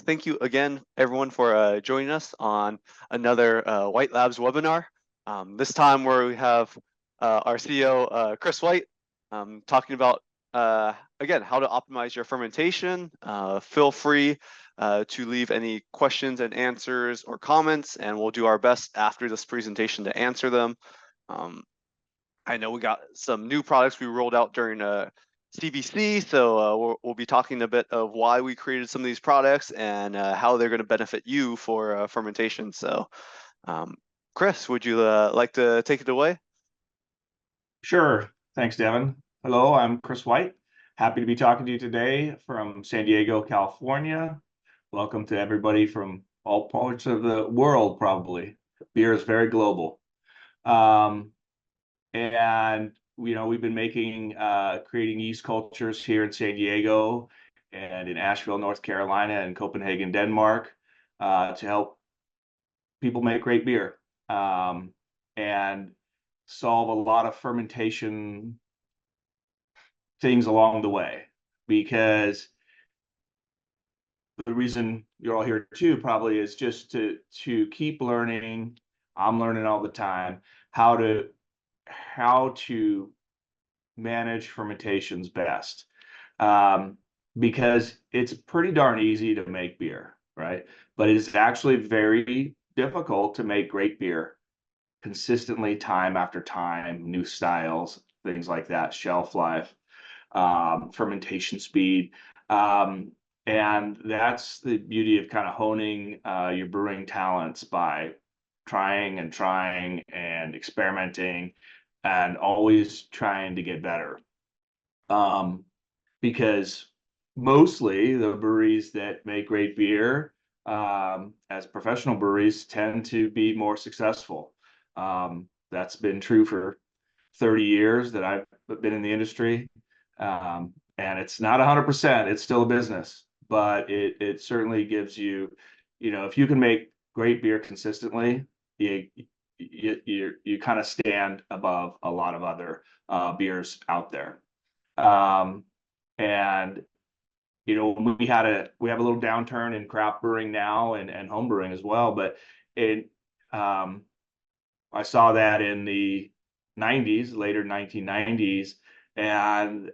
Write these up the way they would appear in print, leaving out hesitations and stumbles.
thank you again, everyone, for joining us on another White Labs webinar. This time where we have our CEO, Chris White, talking about, again, how to optimize your fermentation. Feel free to leave any questions and answers or comments, and we'll do our best after this presentation to answer them. I know we got some new products we rolled out during CBC, so we'll be talking a bit of why we created some of these products and how they're going to benefit you for fermentation. So, Chris, would you like to take it away? Sure. Thanks, Devin. Hello, I'm Chris White. Happy to be talking to you today from San Diego, California. Welcome to everybody from all parts of the world, probably. Beer is very global. And we've been creating yeast cultures here in San Diego and in Asheville, North Carolina, and Copenhagen, Denmark, to help people make great beer and solve a lot of fermentation things along the way. Because the reason you're all here too probably is just to keep learning. I'm learning all the time how to manage fermentations best, because it's pretty darn easy to make beer, right? But it's actually very difficult to make great beer consistently, time after time, new styles, things like that, shelf life, fermentation speed. And that's the beauty of kind of honing your brewing talents by trying and experimenting and always trying to get better. Because mostly the breweries that make great beer as professional breweries tend to be more successful. That's been true for 30 years that I've been in the industry. And it's not 100%, it's still a business, but it certainly gives you, if you can make great beer consistently, you kind of stand above a lot of other beers out there. And we have a little downturn in craft brewing now and home brewing as well, but I saw that in the 90s, later 1990s, and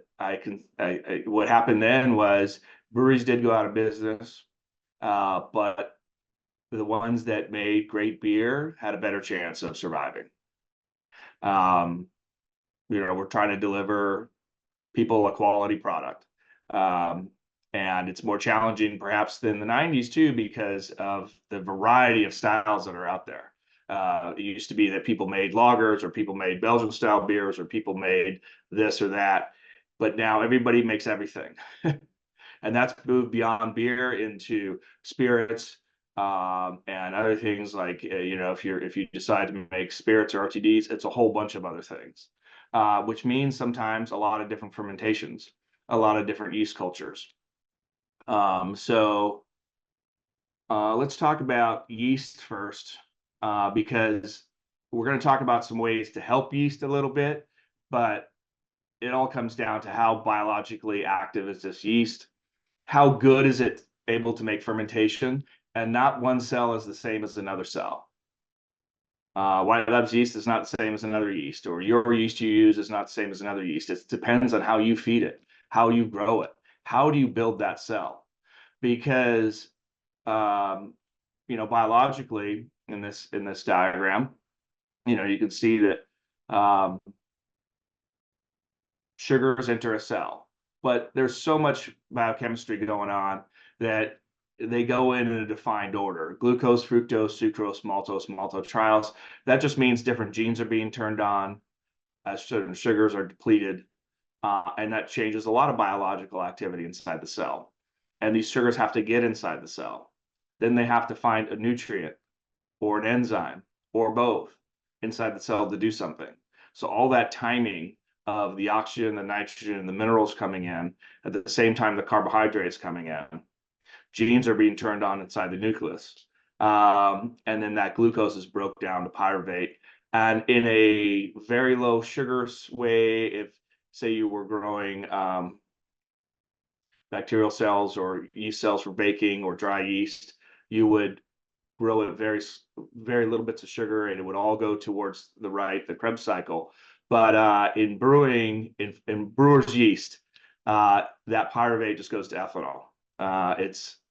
what happened then was breweries did go out of business, but the ones that made great beer had a better chance of surviving. We're trying to deliver people a quality product. And it's more challenging perhaps than the 90s too, because of the variety of styles that are out there. It used to be that people made lagers, or people made Belgian style beers, or people made this or that, but now everybody makes everything. And that's moved beyond beer into spirits, and other things like, if you decide to make spirits or RTDs, it's a whole bunch of other things, which means sometimes a lot of different fermentations, a lot of different yeast cultures. So let's talk about yeast first, because we're going to talk about some ways to help yeast a little bit, but it all comes down to how biologically active is this yeast, how good is it able to make fermentation, and not one cell is the same as another cell. White Labs yeast is not the same as another yeast, or your yeast you use is not the same as another yeast. It depends on how you feed it, how you grow it, how do you build that cell. Because biologically in this diagram, you can see that sugars enter a cell, but there's so much biochemistry going on that they go in a defined order: glucose, fructose, sucrose, maltose, maltotriose. That just means different genes are being turned on as certain sugars are depleted, and that changes a lot of biological activity inside the cell. And these sugars have to get inside the cell. Then they have to find a nutrient or an enzyme or both inside the cell to do something. So all that timing of the oxygen, the nitrogen, and the minerals coming in at the same time the carbohydrates coming in, genes are being turned on inside the nucleus. And then that glucose is broke down to pyruvate. And in a very low sugar way, if say you were growing bacterial cells or yeast cells for baking or dry yeast, you would grow it very little bits of sugar, and it would all go towards the Krebs cycle. But in brewing, in brewer's yeast, that pyruvate just goes to ethanol.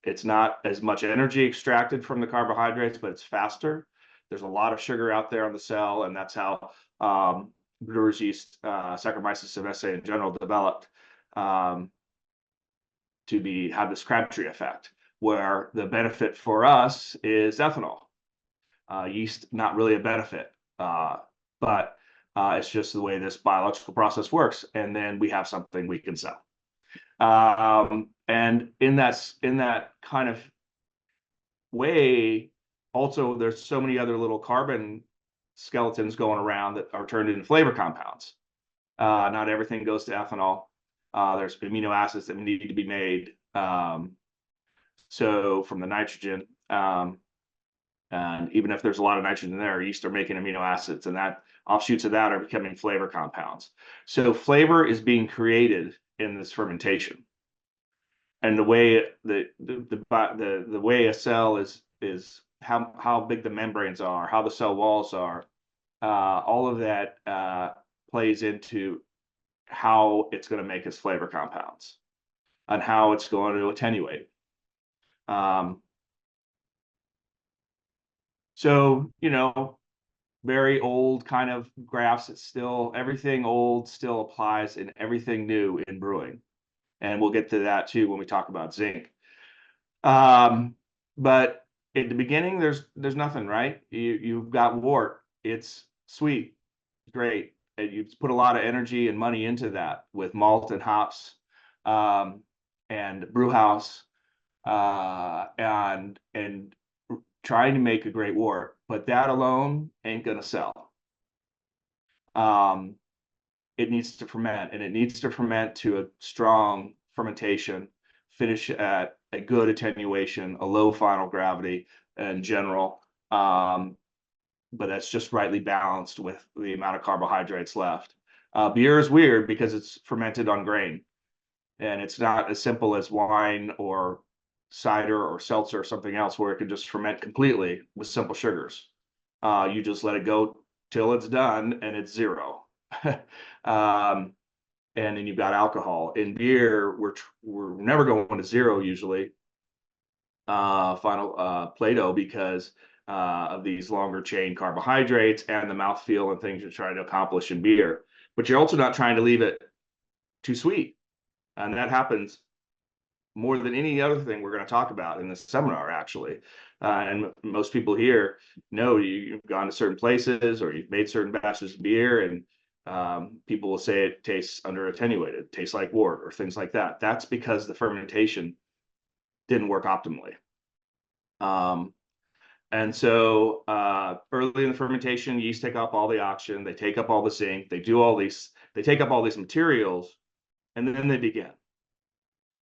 It's not as much energy extracted from the carbohydrates, but it's faster. There's a lot of sugar out there on the cell, and that's how brewer's yeast, Saccharomyces cerevisiae in general, developed to have this Crabtree effect, where the benefit for us is ethanol. Yeast, not really a benefit, but it's just the way this biological process works. And then we have something we can sell. And in that kind of way, also, there's so many other little carbon skeletons going around that are turned into flavor compounds. Not everything goes to ethanol. There's amino acids that need to be made. So from the nitrogen, and even if there's a lot of nitrogen there, yeast are making amino acids, and that offshoots of that are becoming flavor compounds. So flavor is being created in this fermentation. And the way the way a cell is how big the membranes are, how the cell walls are, all of that plays into how it's going to make its flavor compounds and how it's going to attenuate. So, very old kind of graphs. It's still, everything old still applies in everything new in brewing. And we'll get to that too when we talk about zinc. But at the beginning, there's nothing, right? You've got wort. It's sweet, great. And you put a lot of energy and money into that with malt and hops, and brew house, and trying to make a great wort, but that alone ain't gonna sell. It needs to ferment, and it needs to ferment to a strong fermentation, finish at a good attenuation, a low final gravity in general. But that's just rightly balanced with the amount of carbohydrates left. Beer is weird because it's fermented on grain, and it's not as simple as wine or cider or seltzer or something else where it can just ferment completely with simple sugars. You just let it go till it's done and it's zero. And then you've got alcohol. In beer, we're never going to zero usually, final Plato, because of these longer chain carbohydrates and the mouthfeel and things you're trying to accomplish in beer. But you're also not trying to leave it too sweet. And that happens more than any other thing we're going to talk about in this seminar, actually. And most people here know you've gone to certain places or you've made certain batches of beer, and people will say it tastes under attenuated, tastes like wort or things like that. That's because the fermentation didn't work optimally. And so early in the fermentation, yeast take up all the oxygen, they take up all the zinc, they take up all these materials, and then they begin.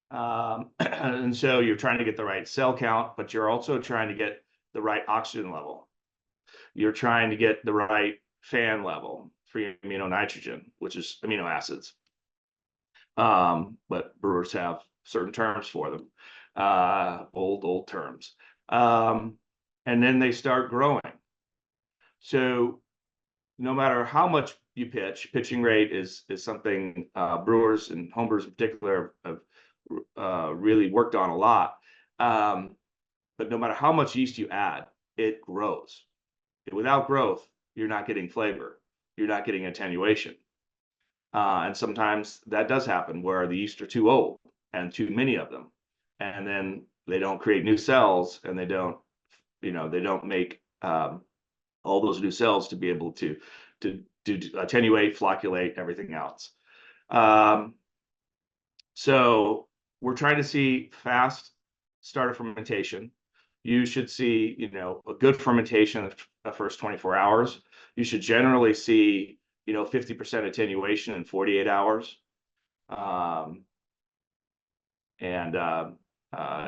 And so you're trying to get the right cell count, but you're also trying to get the right oxygen level. You're trying to get the right fan level, free amino nitrogen, which is amino acids. But brewers have certain terms for them, old terms. And then they start growing. So no matter how much you pitching rate is something brewers and homebrewers in particular have really worked on a lot. But no matter how much yeast you add, it grows. Without growth, you're not getting flavor. You're not getting attenuation. And sometimes that does happen where the yeast are too old and too many of them. And then they don't create new cells, and they don't make all those new cells to be able to attenuate, flocculate, everything else. So we're trying to see fast start of fermentation. You should see, a good fermentation the first 24 hours. You should generally see, 50% attenuation in 48 hours.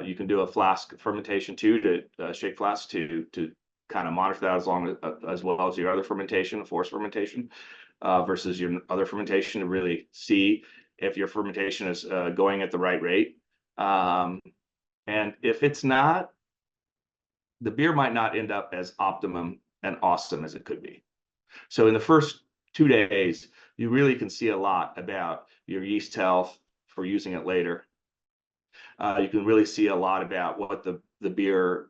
You can do a flask fermentation too, to shake flask to kind of monitor that as well as your other fermentation, forced fermentation, versus your other fermentation, to really see if your fermentation is going at the right rate. And if it's not, the beer might not end up as optimum and awesome as it could be. So in the first 2 days, you really can see a lot about your yeast health for using it later. You can really see a lot about what the beer,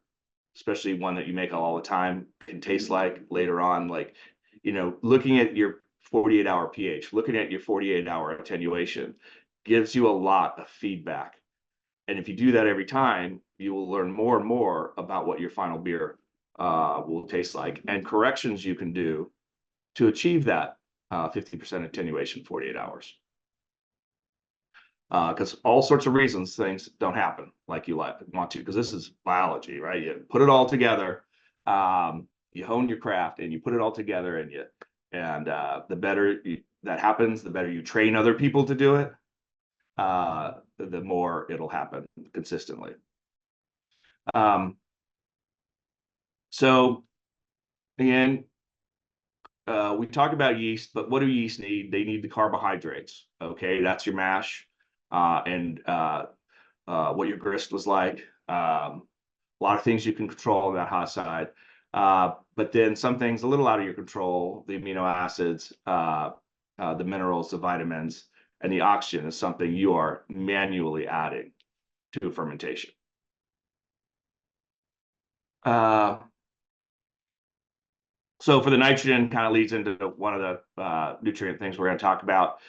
especially one that you make all the time, can taste like later on. Like, looking at your 48-hour pH, looking at your 48-hour attenuation gives you a lot of feedback. And if you do that every time, you will learn more and more about what your final beer will taste like, and corrections you can do to achieve that 50% attenuation 48 hours. Because all sorts of reasons things don't happen like you want to, because this is biology, right? You put it all together, you hone your craft, and you put it all together, and the better that happens, the better you train other people to do it, the more it'll happen consistently. So again, we talk about yeast, but what do yeast need? They need the carbohydrates. Okay, that's your mash, and what your grist was like. A lot of things you can control on that hot side, but then some things a little out of your control. The amino acids, the minerals, the vitamins, and the oxygen is something you are manually adding to fermentation. So for the nitrogen, kind of leads into one of the nutrient things we're going to talk about.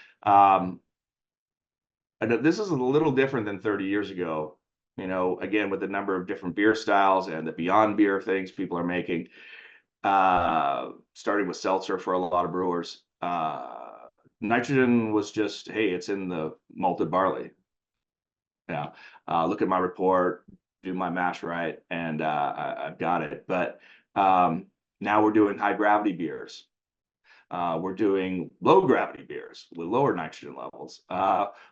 This is a little different than 30 years ago, again, with the number of different beer styles and the beyond beer things people are making, starting with seltzer for a lot of brewers. Nitrogen was just, hey, it's in the malted barley. Yeah, look at my report, do my mash right, and I've got it. But now we're doing high gravity beers. We're doing low gravity beers with lower nitrogen levels.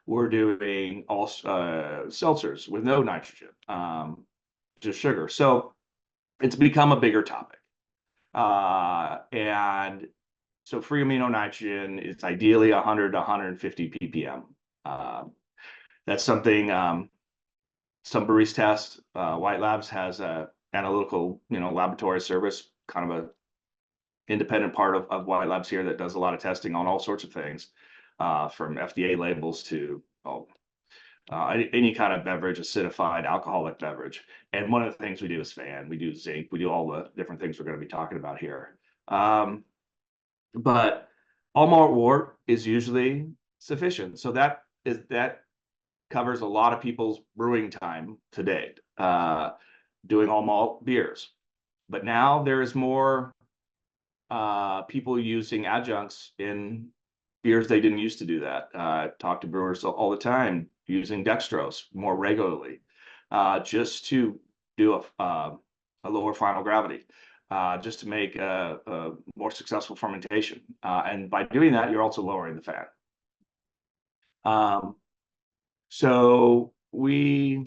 We're doing seltzers with no nitrogen, just sugar. So it's become a bigger topic. And so free amino nitrogen is ideally 100 to 150 ppm. That's something some breweries test. White Labs has a analytical, laboratory service, kind of a independent part of White Labs here that does a lot of testing on all sorts of things, from FDA labels to any kind of beverage, acidified, alcoholic beverage. And one of the things we do is fan, we do zinc, we do all the different things we're going to be talking about here. But all malt wort is usually sufficient. So that covers a lot of people's brewing time to date, doing all malt beers. But now there is more people using adjuncts in beers. They didn't used to do that. I talk to brewers all the time using dextrose more regularly, just to do a lower final gravity, just to make a more successful fermentation. And by doing that, you're also lowering the fat. So we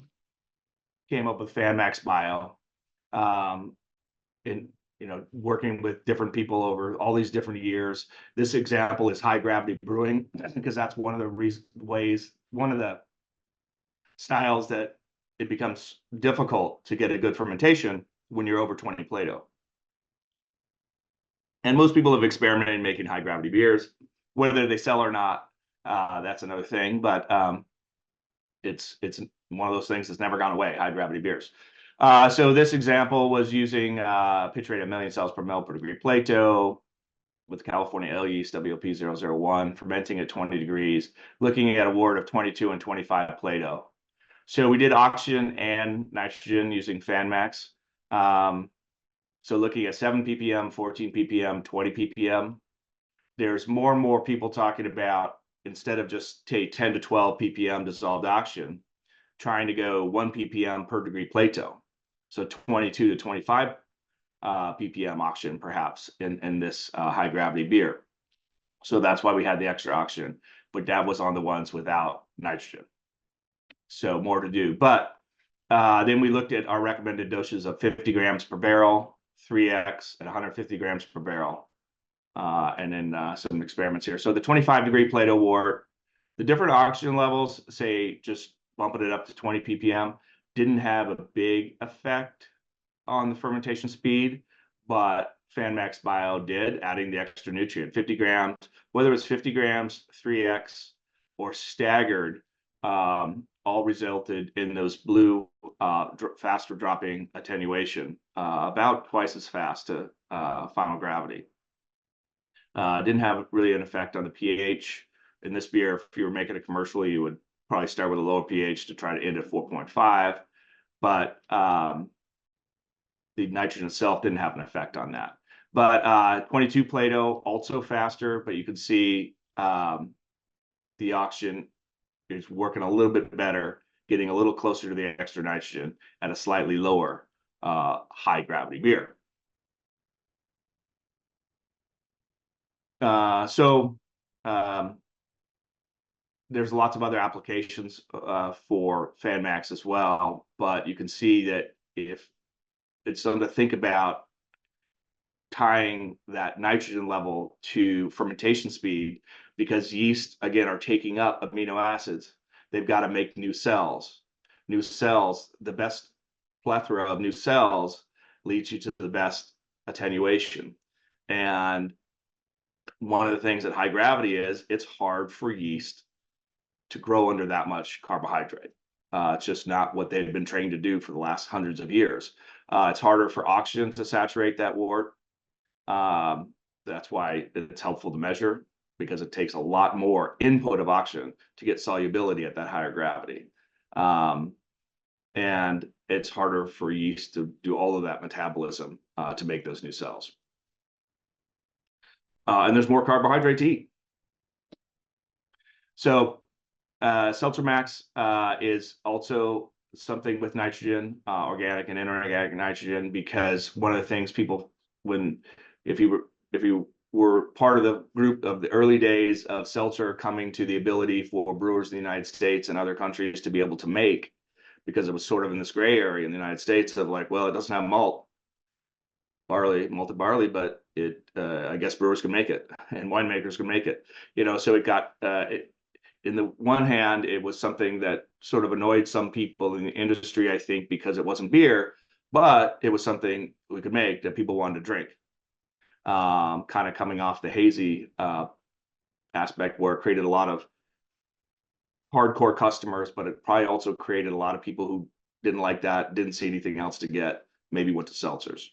came up with FanMax Bio, in working with different people over all these different years. This example is high gravity brewing, because that's one of the one of the styles that it becomes difficult to get a good fermentation when you're over 20 Plato. And most people have experimented making high gravity beers, whether they sell or not. That's another thing, but it's one of those things that's never gone away, high gravity beers. So this example was using pitch rate of 1 million cells per mil per degree Plato with California ale yeast WP001, fermenting at 20 degrees, looking at a wort of 22 and 25 Plato. So we did oxygen and nitrogen using FanMax. So looking at 7 ppm, 14 ppm, 20 ppm. There's more and more people talking about, instead of just take 10 to 12 ppm dissolved oxygen, trying to go 1 ppm per degree Plato. So 22 to 25 ppm oxygen, perhaps, in this high gravity beer. So that's why we had the extra oxygen, but that was on the ones without nitrogen. So more to do. But then we looked at our recommended doses of 50 grams per barrel, 3x at 150 grams per barrel. And then some experiments here. So the 25 degree Plato wort, the different oxygen levels, say just bumping it up to 20 ppm. Didn't have a big effect on the fermentation speed, but FanMax Bio did, adding the extra nutrient, 50 grams, whether it's 50 grams, 3x, or staggered, all resulted in those blue faster dropping attenuation, about twice as fast to final gravity. Didn't have really an effect on the pH. In this beer, if you were making it commercially, you would probably start with a lower pH to try to end at 4.5, but the nitrogen itself didn't have an effect on that. But 22 Plato, also faster, but you can see the oxygen is working a little bit better, getting a little closer to the extra nitrogen at a slightly lower high gravity beer. There's lots of other applications for FanMax as well, but you can see that if it's something to think about, tying that nitrogen level to fermentation speed, because yeast, again, are taking up amino acids. They've got to make new cells. New cells, the best plethora of new cells leads you to the best attenuation. And one of the things at high gravity is it's hard for yeast to grow under that much carbohydrate. It's just not what they've been trained to do for the last hundreds of years. It's harder for oxygen to saturate that wort. That's why it's helpful to measure, because it takes a lot more input of oxygen to get solubility at that higher gravity. And it's harder for yeast to do all of that metabolism to make those new cells. And there's more carbohydrate to eat. So Seltzer Max is also something with nitrogen, organic and inorganic nitrogen, because one of the things people, if you were part of the group of the early days of seltzer coming to the ability for brewers in the United States and other countries to be able to make, because it was sort of in this gray area in the United States of like, well, it doesn't have malted barley, but I guess brewers can make it and winemakers can make it, so it got, in the one hand, it was something that sort of annoyed some people in the industry, I think, because it wasn't beer, but it was something we could make that people wanted to drink. Kind of coming off the hazy aspect, where it created a lot of hardcore customers, but it probably also created a lot of people who didn't like that, didn't see anything else to get, maybe went to seltzers.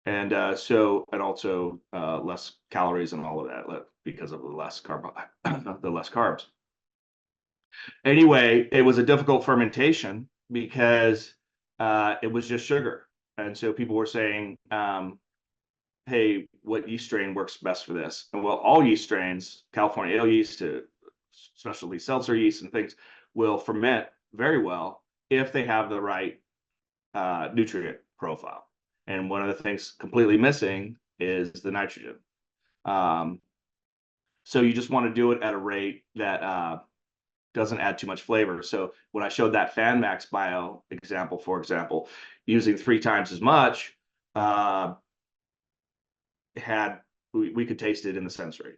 And also less calories and all of that because of the less carbs. Anyway, it was a difficult fermentation because it was just sugar. And so people were saying, hey, what yeast strain works best for this? And well, all yeast strains, California ale yeast to specialty seltzer yeast and things, will ferment very well if they have the right nutrient profile. And one of the things completely missing is the nitrogen. So you just want to do it at a rate that doesn't add too much flavor. So when I showed that FanMax Bio example, for example, using 3 times as much, we could taste it in the sensory.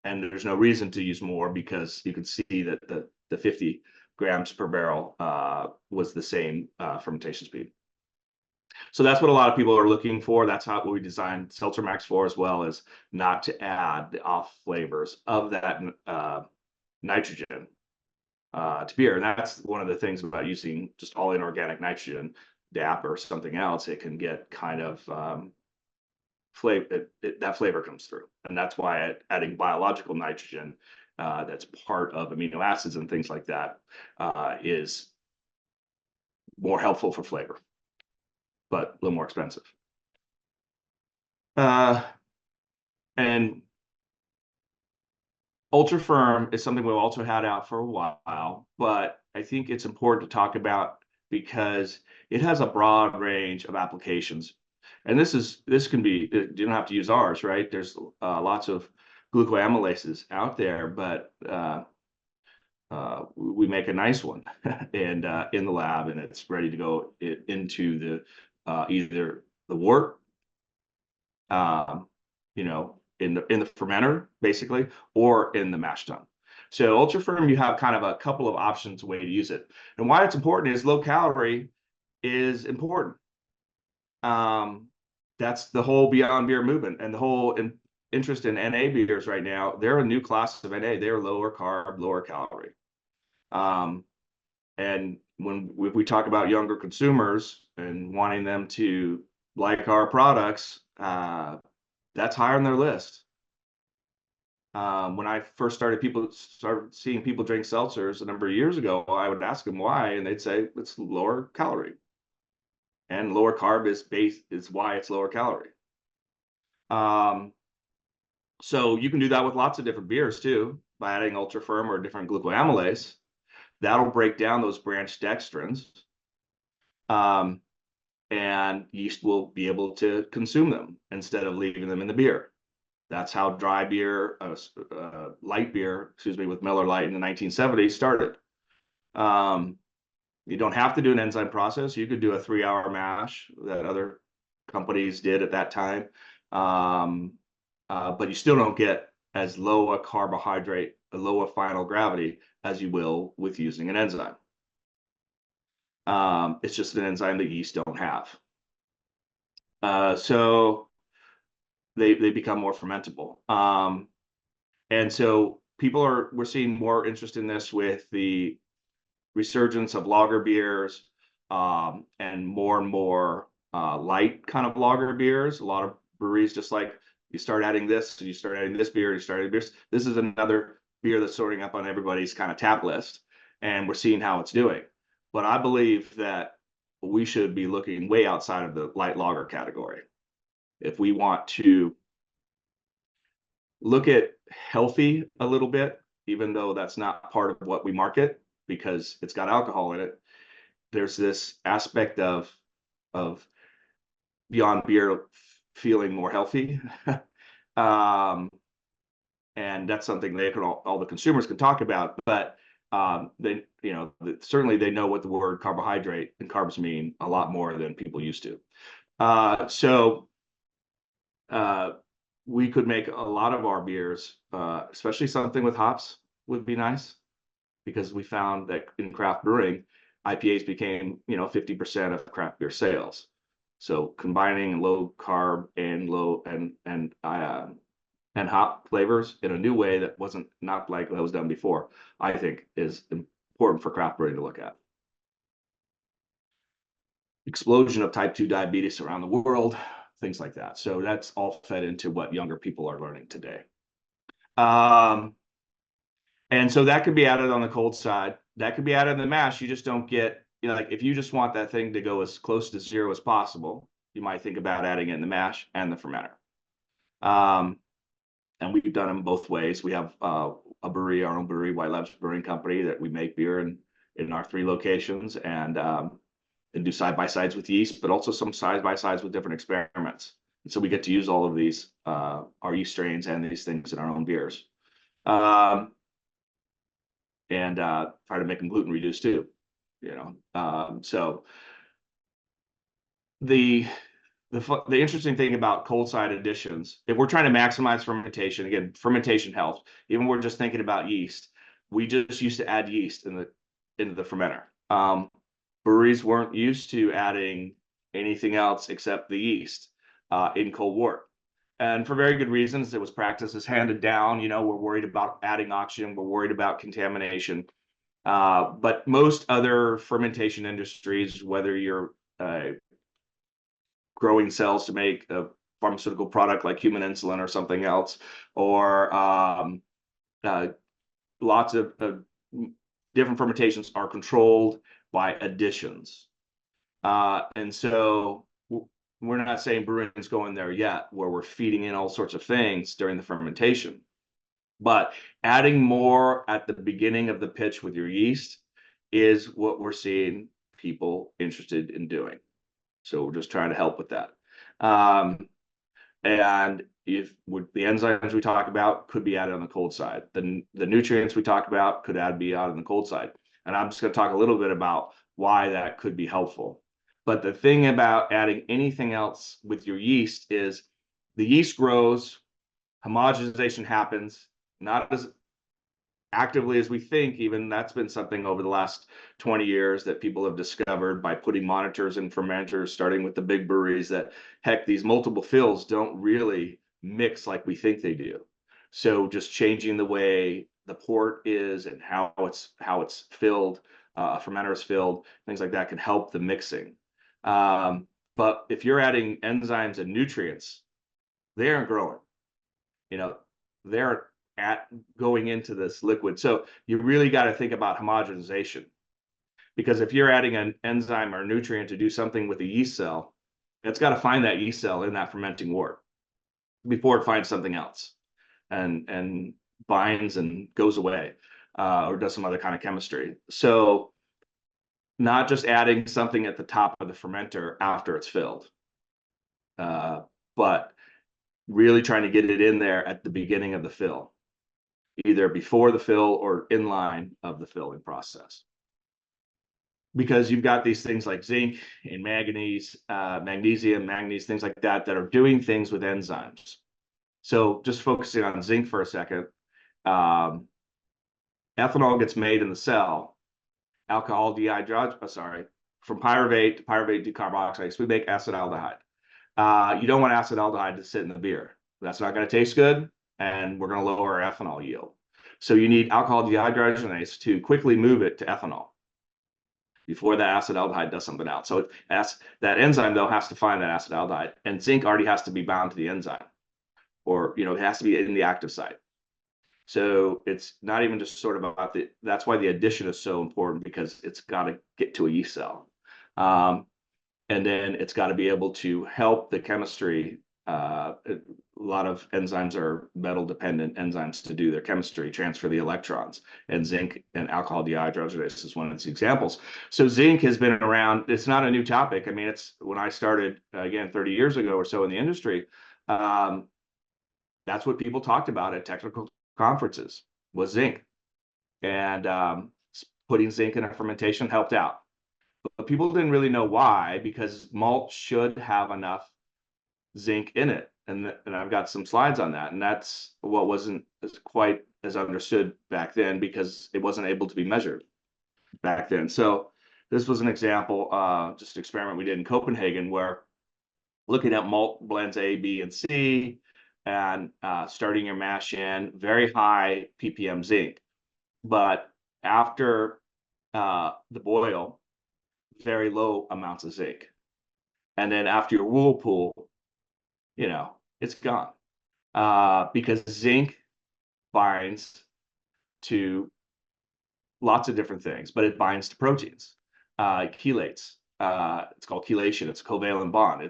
And there's no reason to use more, because you could see that the 50 grams per barrel was the same fermentation speed. So that's what a lot of people are looking for. That's how we designed Seltzer Max for, as well as not to add the off flavors of that nitrogen to beer. And that's one of the things about using just all inorganic nitrogen, DAP or something else. It can get kind of flavor. That flavor comes through, and that's why adding biological nitrogen that's part of amino acids and things like that is more helpful for flavor, but a little more expensive. And ultra firm is something we've also had out for a while, but I think it's important to talk about because it has a broad range of applications. And this can be, you don't have to use ours, right? There's lots of glucoamylases out there, but we make a nice one and in the lab, and it's ready to go into the either the wort, in the fermenter, basically, or in the mash tun. So ultra firm, you have kind of a couple of options way to use it. And why it's important is low calorie is important. That's the whole Beyond Beer movement and the whole interest in NA beers right now. They're a new class of NA. They're lower carb, lower calorie. And when we talk about younger consumers and wanting them to like our products, that's higher on their list. When I first started seeing people drink seltzers a number of years ago, I would ask them why, and they'd say it's lower calorie. And lower carb is why it's lower calorie. So you can do that with lots of different beers too, by adding ultra firm or different glucoamylase. That'll break down those branched dextrins, and yeast will be able to consume them instead of leaving them in the beer. That's how dry beer, light beer, excuse me, with Miller Lite in the 1970s started. You don't have to do an enzyme process. You could do a 3-hour mash that other companies did at that time. But you still don't get as low a carbohydrate, a lower final gravity as you will with using an enzyme. It's just an enzyme that yeast don't have. So they become more fermentable. And so we're seeing more interest in this with the resurgence of lager beers, and more light kind of lager beers. A lot of breweries, just like you start adding this, and you start adding this beer, you start adding this. This is another beer that's sorting up on everybody's kind of tap list, and we're seeing how it's doing. But I believe that we should be looking way outside of the light lager category. If we want to look at healthy a little bit, even though that's not part of what we market because it's got alcohol in it, there's this aspect of Beyond Beer feeling more healthy. And that's something they can all the consumers can talk about, but they, certainly they know what the word carbohydrate and carbs mean a lot more than people used to. So we could make a lot of our beers, especially something with hops would be nice, because we found that in craft brewing, IPAs became 50% of craft beer sales. So combining low carb and low and hop flavors in a new way that wasn't not like that was done before, I think is important for craft brewing to look at. Explosion of type 2 diabetes around the world, things like that. So that's all fed into what younger people are learning today. And so that could be added on the cold side. That could be added in the mash. You just don't get, like if you just want that thing to go as close to zero as possible, you might think about adding it in the mash and the fermenter. And we've done them both ways. We have a brewery, our own brewery, White Labs Brewing Company, that we make beer in our 3 locations, and do side-by-sides with yeast, but also some side-by-sides with different experiments. And so we get to use all of these, our yeast strains and these things in our own beers. And try to make them gluten reduced too, so the interesting thing about cold side additions, if we're trying to maximize fermentation, again, fermentation health, even we're just thinking about yeast, we just used to add yeast into the fermenter. Breweries weren't used to adding anything else except the yeast in cold wort. And for very good reasons. It was practices handed down. We're worried about adding oxygen. We're worried about contamination. But most other fermentation industries, whether you're growing cells to make a pharmaceutical product like human insulin or something else, or lots of different fermentations are controlled by additions. And so we're not saying brewing's going there yet, where we're feeding in all sorts of things during the fermentation, but adding more at the beginning of the pitch with your yeast is what we're seeing people interested in doing. So we're just trying to help with that. And if with the enzymes we talk about could be added on the cold side, the nutrients we talk about could be added on the cold side. And I'm just going to talk a little bit about why that could be helpful. But the thing about adding anything else with your yeast is the yeast grows, homogenization happens, not actively as we think. Even that's been something over the last 20 years that people have discovered by putting monitors in fermenters, starting with the big breweries, that heck, these multiple fills don't really mix like we think they do. So just changing the way the port is and how it's filled, a fermenter is filled, things like that can help the mixing. But if you're adding enzymes and nutrients, they aren't growing. They're going into this liquid. So you really got to think about homogenization, because if you're adding an enzyme or nutrient to do something with a yeast cell, it's got to find that yeast cell in that fermenting wort before it finds something else and binds and goes away, or does some other kind of chemistry. So not just adding something at the top of the fermenter after it's filled, but really trying to get it in there at the beginning of the fill, either before the fill or in line of the filling process. Because you've got these things like zinc and manganese, magnesium, manganese, things like that are doing things with enzymes. So just focusing on zinc for a second, ethanol gets made in the cell, alcohol dehydrogenase, from pyruvate to pyruvate decarboxylase, we make acetaldehyde. You don't want acetaldehyde to sit in the beer. That's not going to taste good, and we're going to lower our ethanol yield. So you need alcohol dehydrogenase to quickly move it to ethanol before that acetaldehyde does something else. So that enzyme, though, has to find that acetaldehyde, and zinc already has to be bound to the enzyme, or it has to be in the active site. So it's not even just sort of about that's why the addition is so important, because it's got to get to a yeast cell. And then it's got to be able to help the chemistry. A lot of enzymes are metal dependent enzymes to do their chemistry, transfer the electrons, and zinc and alcohol dehydrogenase is one of its examples. So zinc has been around. It's not a new topic. I mean, it's when I started, again, 30 years ago or so in the industry, that's what people talked about at technical conferences, was zinc. And putting zinc in a fermentation helped out. But people didn't really know why, because malt should have enough zinc in it. And I've got some slides on that. And that's what wasn't quite as understood back then, because it wasn't able to be measured back then. So this was an example, just an experiment we did in Copenhagen, where looking at malt blends A, B, and C, and starting your mash in, very high ppm zinc. But after the boil, very low amounts of zinc. And then after your whirlpool, it's gone, because zinc binds to lots of different things, but it binds to proteins, chelates. It's called chelation. It's a covalent bond.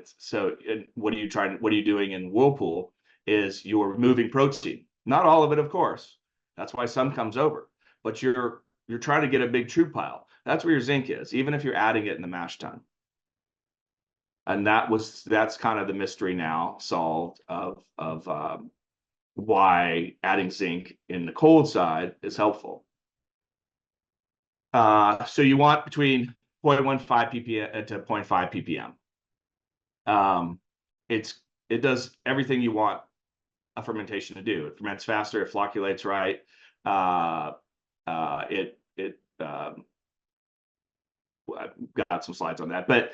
What are you doing in whirlpool is you're removing protein. Not all of it, of course. That's why some comes over, but you're trying to get a big true pile. That's where your zinc is, even if you're adding it in the mash tun. And that's kind of the mystery now solved of why adding zinc in the cold side is helpful. So you want between 0.15 ppm to 0.5 ppm. It does everything you want a fermentation to do. It ferments faster, it flocculates right. I've got some slides on that, but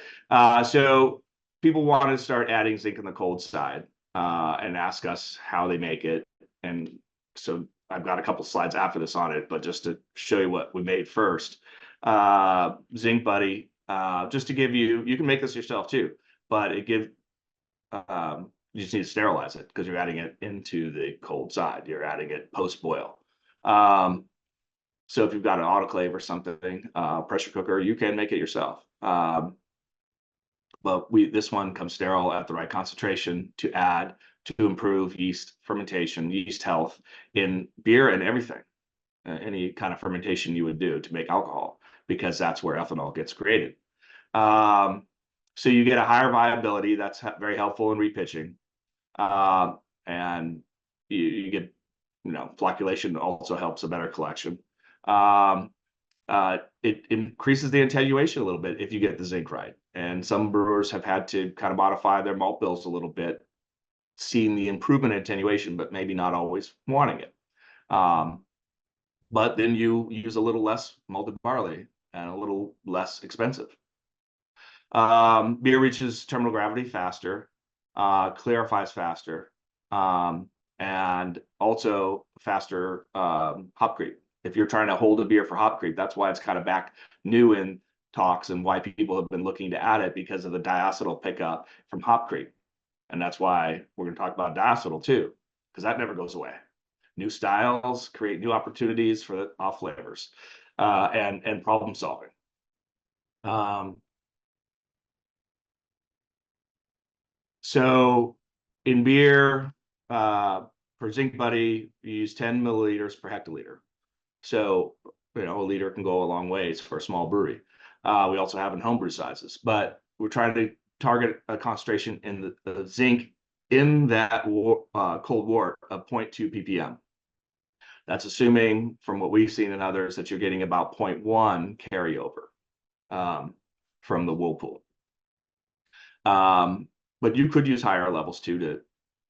so people want to start adding zinc in the cold side and ask us how they make it. And so I've got a couple slides after this on it, but just to show you what we made first. Zinc Buddy, just to give you can make this yourself too, but you just need to sterilize it, because you're adding it into the cold side. You're adding it post boil. So if you've got an autoclave or something, pressure cooker, you can make it yourself. But this one comes sterile at the right concentration to add to improve yeast fermentation, yeast health in beer and everything, any kind of fermentation you would do to make alcohol, because that's where ethanol gets created. So you get a higher viability. That's very helpful in repitching. And you get, flocculation also helps a better collection. It increases the attenuation a little bit if you get the zinc right. And some brewers have had to kind of modify their malt bills a little bit, seeing the improvement in attenuation, but maybe not always wanting it. but then you use a little less malted barley and a little less expensive. Beer reaches terminal gravity faster, clarifies faster, and also faster hop creep. If you're trying to hold a beer for hop creep, that's why it's kind of back new in talks and why people have been looking to add it, because of the diacetyl pickup from hop creep. And that's why we're going to talk about diacetyl too, because that never goes away. New styles create new opportunities for the off flavors and problem solving. So in beer, for Zinc Buddy, you use 10 milliliters per hectoliter. So, a liter can go a long ways for a small brewery. We also have in homebrew sizes, but we're trying to target a concentration in the zinc in that cold wort of 0.2 ppm. That's assuming, from what we've seen in others, that you're getting about 0.1 carryover from the whirlpool. But you could use higher levels too.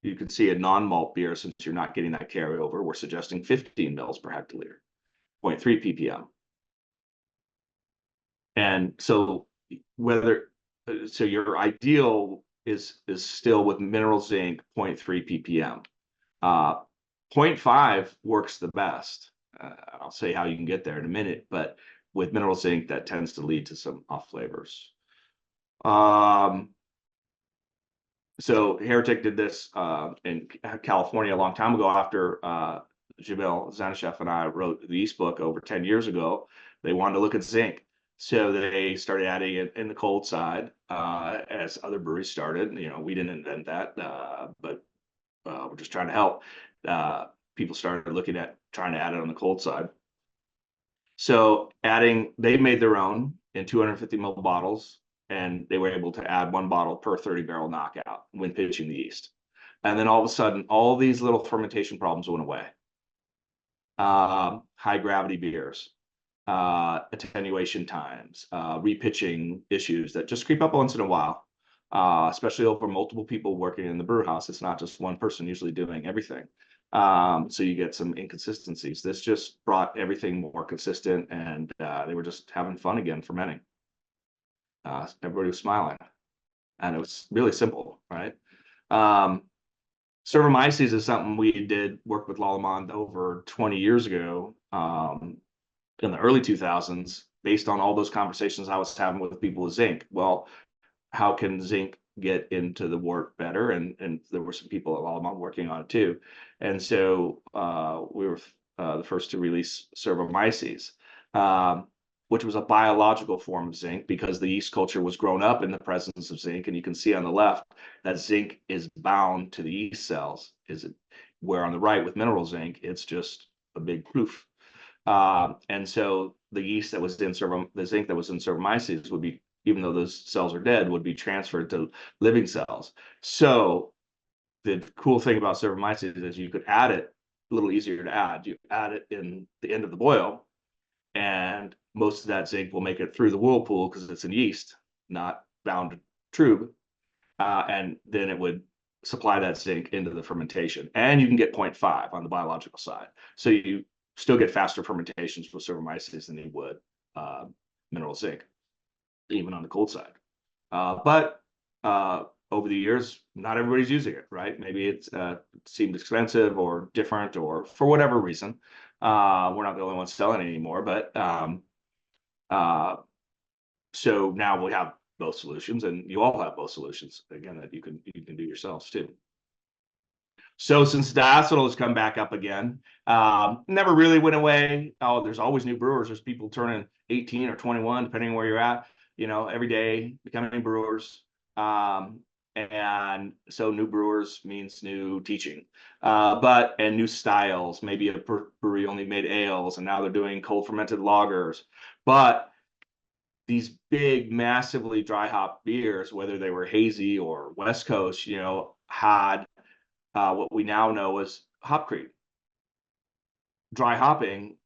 You could see a non-malt beer, since you're not getting that carryover, we're suggesting 15 mils per hectoliter, 0.3 ppm. And so your ideal is still with mineral zinc 0.3 ppm. 0.5 works the best. I'll say how you can get there in a minute, but with mineral zinc, that tends to lead to some off flavors. So Heretic did this in California a long time ago, after Jamil Zanishev and I wrote the yeast book over 10 years ago. They wanted to look at zinc. So they started adding it in the cold side, as other breweries started. We didn't invent that, but we're just trying to help. People started looking at trying to add it on the cold side. So they made their own in 250 ml bottles, and they were able to add 1 bottle per 30 barrel knockout when pitching the yeast. And then all of a sudden, all these little fermentation problems went away. High gravity beers, attenuation times, repitching issues that just creep up once in a while, especially over multiple people working in the brew house. It's not just one person usually doing everything. So you get some inconsistencies. This just brought everything more consistent, and they were just having fun again fermenting. Everybody was smiling, and it was really simple, right? Saccharomyces is something we did work with Lallemand over 20 years ago, in the early 2000s, based on all those conversations I was having with people with zinc. Well, how can zinc get into the wort better? And there were some people at Lallemand working on it too. And so we were the first to release Saccharomyces, which was a biological form of zinc, because the yeast culture was grown up in the presence of zinc. And you can see on the left that zinc is bound to the yeast cells, where on the right with mineral zinc, it's just a big proof. And so the yeast that was in the zinc that was in Saccharomyces would be, even though those cells are dead, would be transferred to living cells. So the cool thing about Saccharomyces is you could add it a little easier to add. You add it in the end of the boil, and most of that zinc will make it through the whirlpool because it's in yeast, not bound to trub. And then it would supply that zinc into the fermentation. And you can get 0.5 on the biological side. So you still get faster fermentations with Saccharomyces than you would mineral zinc, even on the cold side. But over the years, not everybody's using it, right? Maybe it seemed expensive or different, or for whatever reason. We're not the only ones selling it anymore, but so now we have both solutions, and you all have both solutions, again, that you can do yourselves too. So since diacetyl has come back up again, never really went away. Oh, there's always new brewers. There's people turning 18 or 21, depending on where you're at, every day becoming brewers. And so new brewers means new teaching, and new styles. Maybe a brewery only made ales, and now they're doing cold fermented lagers. But these big, massively dry hop beers, whether they were hazy or West Coast, had what we now know as hop creep. Dry hopping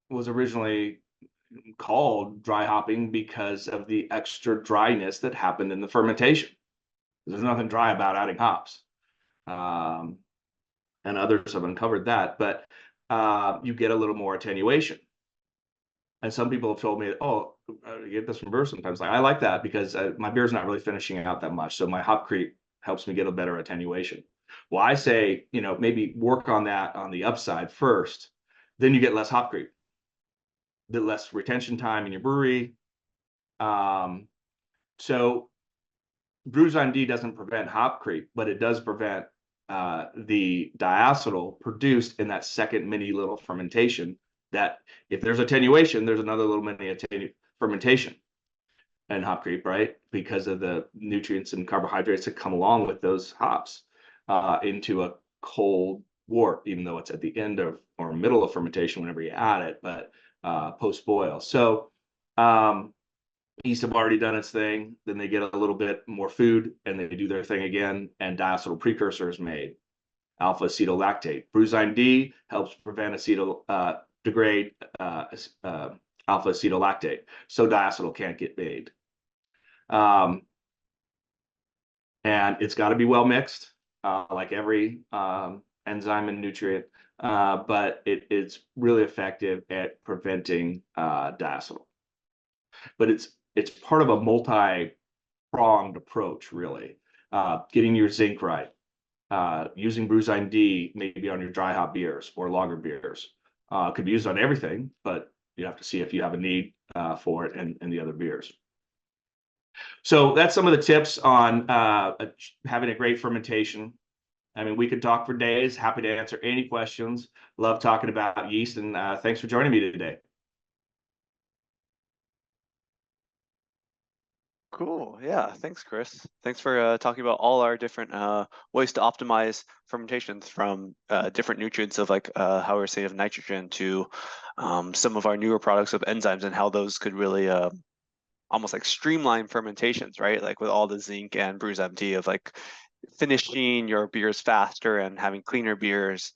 was originally called dry hopping because of the extra dryness that happened in the fermentation. There's nothing dry about adding hops. And others have uncovered that. But you get a little more attenuation. And some people have told me, oh, I get this from beer sometimes. Like, I like that because my beer's not really finishing out that much. So my hop creep helps me get a better attenuation. Well, I say, maybe work on that on the upside first. Then you get less hop creep, the less retention time in your brewery. So Brewzyme-D doesn't prevent hop creep, but it does prevent the diacetyl produced in that second mini little fermentation. That if there's attenuation, there's another little mini fermentation and hop creep, right? Because of the nutrients and carbohydrates that come along with those hops into a cold wort, even though it's at the end of or middle of fermentation whenever you add it, but post boil. So yeast have already done its thing, then they get a little bit more food and they do their thing again, and diacetyl precursor is made, alpha acetolactate. Brewzyme-D helps prevent degrade alpha acetolactate, so diacetyl can't get made. And it's got to be well mixed, like every enzyme and nutrient, but it's really effective at preventing diacetyl. But it's part of a multi-pronged approach, really. Getting your zinc right, using Brewzyme-D maybe on your dry hop beers or lager beers. Could be used on everything, but you have to see if you have a need for it and the other beers. So that's some of the tips on having a great fermentation. I mean, we could talk for days. Happy to answer any questions. Love talking about yeast, and thanks for joining me today. Cool. Yeah. Thanks, Chris. Thanks for talking about all our different ways to optimize fermentations, from different nutrients of like how we're saying of nitrogen to some of our newer products of enzymes, and how those could really almost like streamline fermentations, right? Like with all the zinc and Brewzyme-D of like finishing your beers faster and having cleaner beers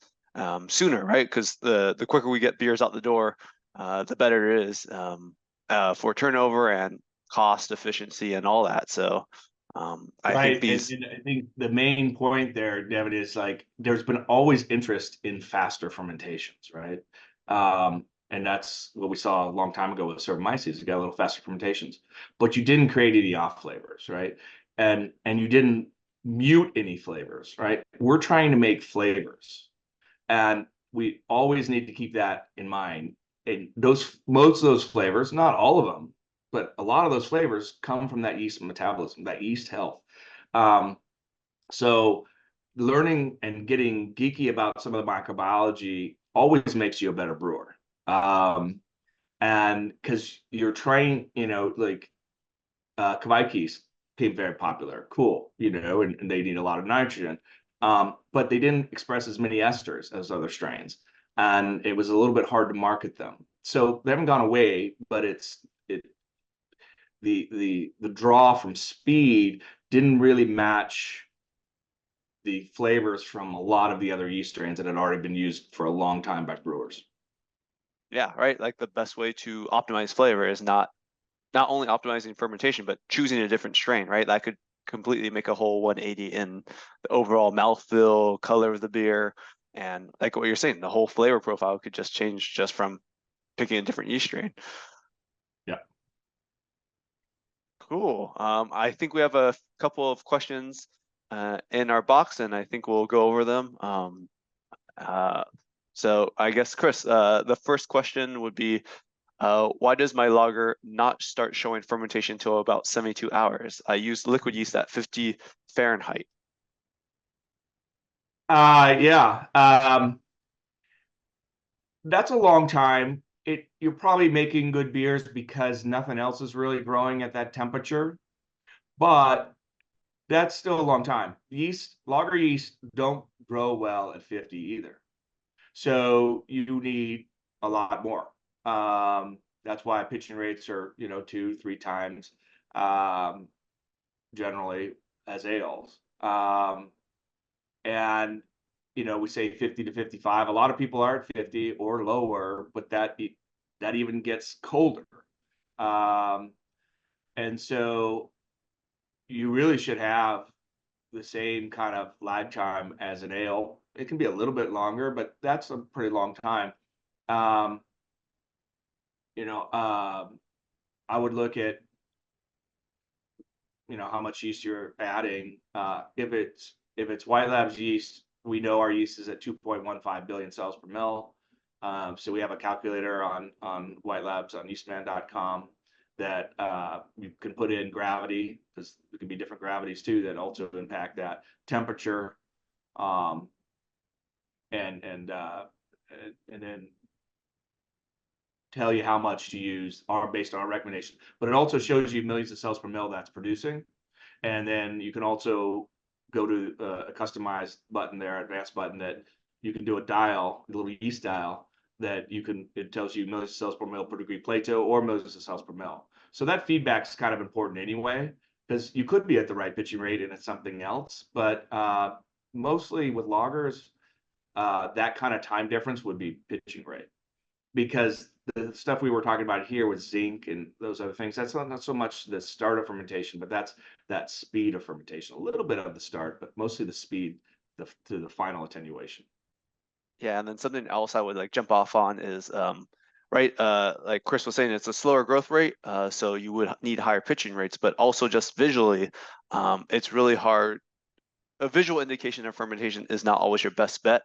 sooner, right? Because the quicker we get beers out the door, the better it is for turnover and cost efficiency and all that. So I think these. And I think the main point there, Devin, is like there's been always interest in faster fermentations, right? And that's what we saw a long time ago with Cervomyces. You got a little faster fermentations, but you didn't create any off flavors, right? And you didn't mute any flavors, right? We're trying to make flavors, and we always need to keep that in mind. And most of those flavors, not all of them, but a lot of those flavors come from that yeast metabolism, that yeast health. So learning and getting geeky about some of the microbiology always makes you a better brewer. And because you're trying, like Kveikes became very popular, cool, and they need a lot of nitrogen. But they didn't express as many esters as other strains, and it was a little bit hard to market them. So they haven't gone away, but the draw from speed didn't really match the flavors from a lot of the other yeast strains that had already been used for a long time by brewers. Yeah, right. Like the best way to optimize flavor is not only optimizing fermentation, but choosing a different strain, right? That could completely make a whole 180 in the overall mouthfeel, color of the beer, and like what you're saying, the whole flavor profile could just change just from picking a different yeast strain. Yeah. Cool. I think we have a couple of questions in our box, and I think we'll go over them. So I guess, Chris, the first question would be, why does my lager not start showing fermentation until about 72 hours? I used liquid yeast at 50 Fahrenheit. Yeah. That's a long time. You're probably making good beers because nothing else is really growing at that temperature, but that's still a long time. Lager yeast don't grow well at 50 either. So you need a lot more. That's why pitching rates are, 2-3 times generally as ales. And we say 50 to 55. A lot of people are at 50 or lower, but that even gets colder. And so you really should have the same kind of lag time as an ale. It can be a little bit longer, but that's a pretty long time. Um, I would look at, how much yeast you're adding. If it's White Labs yeast, we know our yeast is at 2.15 billion cells per mil. So we have a calculator on White Labs on yeastman.com that you can put in gravity, because there can be different gravities too that also impact that temperature, and then tell you how much to use based on our recommendation. But it also shows you millions of cells per mil that's producing. And then you can also go to a customized button there, advanced button, that you can do a dial, a little yeast dial, it tells you millions of cells per mil per degree Plato or millions of cells per mil. So that feedback is kind of important anyway, because you could be at the right pitching rate and it's something else. But mostly with lagers, that kind of time difference would be pitching rate, because the stuff we were talking about here with zinc and those other things, that's not so much the start of fermentation, but that's that speed of fermentation. A little bit of the start, but mostly the speed to the final attenuation. Yeah, and then something else I would like jump off on is right, like Chris was saying, it's a slower growth rate, so you would need higher pitching rates, but also just visually, it's really hard. A visual indication of fermentation is not always your best bet.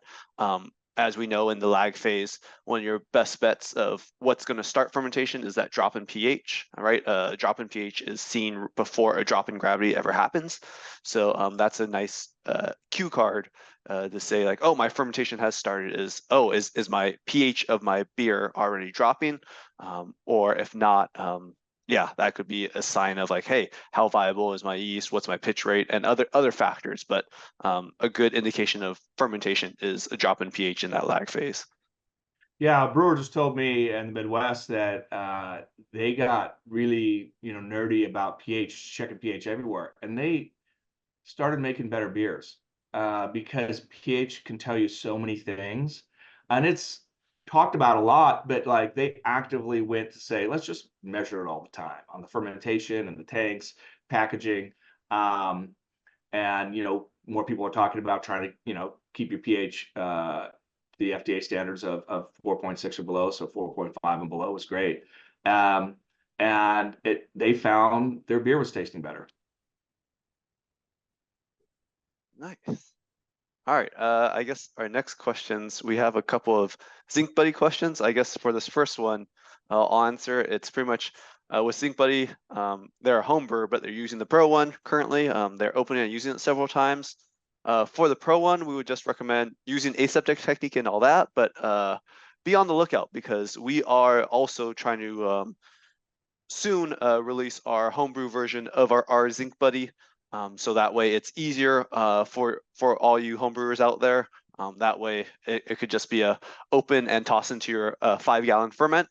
As we know in the lag phase, one of your best bets of what's going to start fermentation is that drop in pH, right? A drop in pH is seen before a drop in gravity ever happens. So that's a nice cue card to say like, oh, my fermentation has started. Is my pH of my beer already dropping? Or if not, yeah, that could be a sign of like, hey, how viable is my yeast? What's my pitch rate? And other factors. But a good indication of fermentation is a drop in pH in that lag phase. Yeah, a brewer just told me in the Midwest that they got really, nerdy about pH, checking pH everywhere, and they started making better beers because pH can tell you so many things, and it's talked about a lot. But like they actively went to say, let's just measure it all the time on the fermentation and the tanks, packaging, and more people are talking about trying to keep your pH. The FDA standards of 4.6 or below, so 4.5 and below was great. And they found their beer was tasting better. Nice. All right. I guess our next questions, we have a couple of Zinc Buddy questions. I guess for this first one, I'll answer. It's pretty much with Zinc Buddy, they're a home brewer, but they're using the Pro one currently. They're opening and using it several times. For the Pro one, we would just recommend using aseptic technique and all that, but be on the lookout because we are also trying to soon release our homebrew version of our Zinc Buddy. So that way it's easier for all you homebrewers out there. That way it could just be a open and toss into your 5-gallon ferment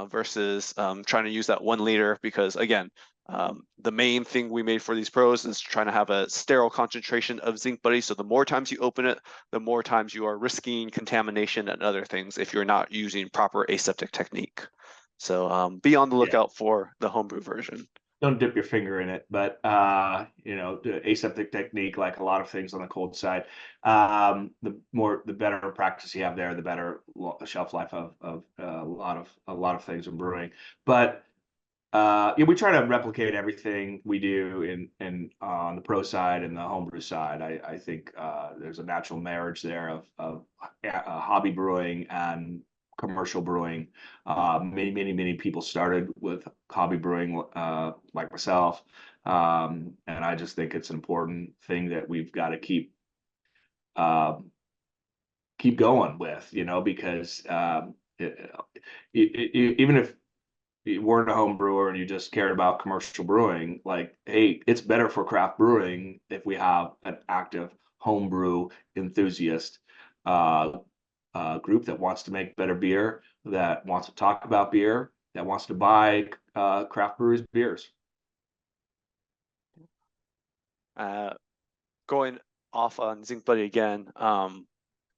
versus trying to use that 1 liter, because again, the main thing we made for these pros is trying to have a sterile concentration of Zinc Buddy. So the more times you open it, the more times you are risking contamination and other things if you're not using proper aseptic technique. So be on the lookout for the homebrew version. Don't dip your finger in it, but the aseptic technique, like a lot of things on the cold side, the better practice you have there, the better shelf life of a lot of things in brewing. But we try to replicate everything we do in on the pro side and the homebrew side. I think there's a natural marriage there of hobby brewing and commercial brewing. Many people started with hobby brewing, like myself, and I just think it's an important thing that we've got to keep going with, because even if you weren't a home brewer and you just cared about commercial brewing, like, hey, it's better for craft brewing if we have an active homebrew enthusiast group that wants to make better beer, that wants to talk about beer, that wants to buy craft breweries beers. Going off on Zinc Buddy again,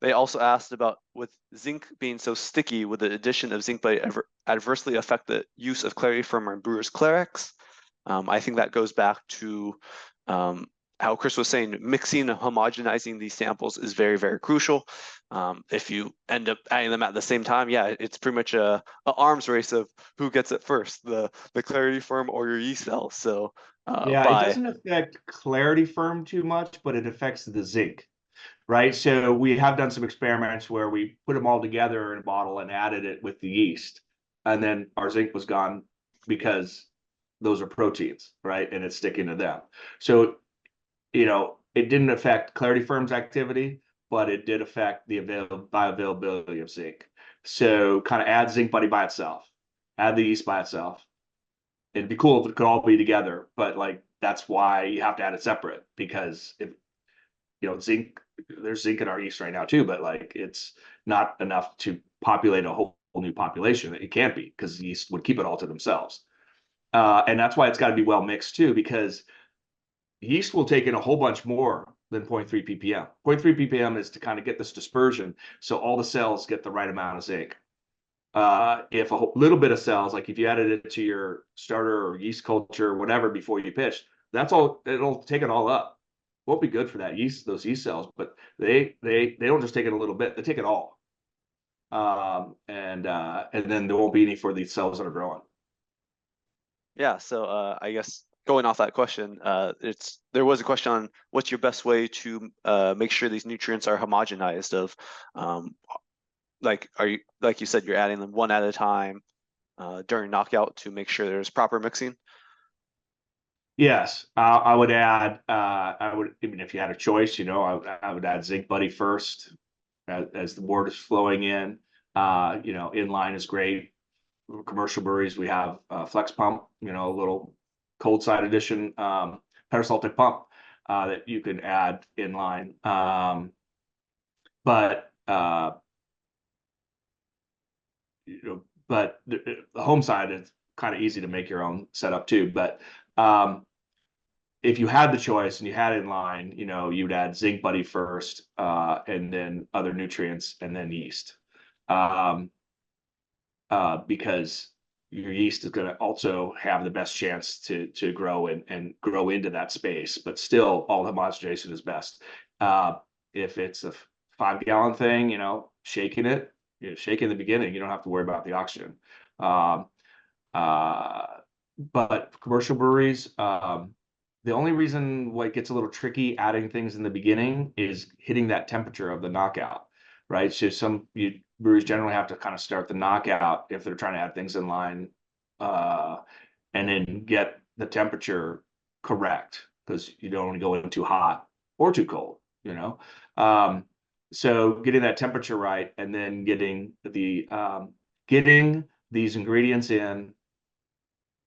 they also asked about, with zinc being so sticky, would the addition of Zinc Buddy ever adversely affect the use of clarity from our brewers' Clarex? I think that goes back to how Chris was saying, mixing and homogenizing these samples is very, very crucial. If you end up adding them at the same time, yeah, it's pretty much a arms race of who gets it first, the clarity firm or your yeast cells. So Yeah, it doesn't affect clarity firm too much, but it affects the zinc, right? So we have done some experiments where we put them all together in a bottle and added it with the yeast, and then our zinc was gone because those are proteins, right? And it's sticking to them. So, it didn't affect clarity firm's activity, but it did affect the bioavailability of zinc. So kind of add zinc buddy by itself, add the yeast by itself. It'd be cool if it could all be together, but like that's why you have to add it separate, because if zinc, there's zinc in our yeast right now too, but like it's not enough to populate a whole new population. It can't be, because yeast would keep it all to themselves. And that's why it's got to be well mixed too, because yeast will take in a whole bunch more than 0.3 ppm. 0.3 ppm is to kind of get this dispersion so all the cells get the right amount of zinc. If a little bit of cells, like if you added it to your starter or yeast culture or whatever before you pitch, that's all, it'll take it all up. Won't be good for that yeast, those yeast cells, but they don't just take it a little bit, they take it all. And then there won't be any for these cells that are growing. Yeah, so I guess going off that question, there was a question on what's your best way to make sure these nutrients are homogenized. Like you said, you're adding them one at a time during knockout to make sure there's proper mixing. Yes, I would add. I would, even if you had a choice, I would add Zinc Buddy first as the wort is flowing in. Inline is great. Commercial breweries, we have Flex Pump, a little cold side edition peristaltic pump that you can add inline. But the home side is kind of easy to make your own setup too. But if you had the choice and you had inline, you'd add Zinc Buddy first, and then other nutrients, and then yeast. Because your yeast is going to also have the best chance to grow and grow into that space, but still all homogenization is best. If it's a 5-gallon thing, shaking it, shake in the beginning, you don't have to worry about the oxygen. But commercial breweries, the only reason why it gets a little tricky adding things in the beginning is hitting that temperature of the knockout, right? So breweries generally have to kind of start the knockout if they're trying to add things in line, and then get the temperature correct, because you don't want to go in too hot or too cold, so getting that temperature right, and then getting these ingredients in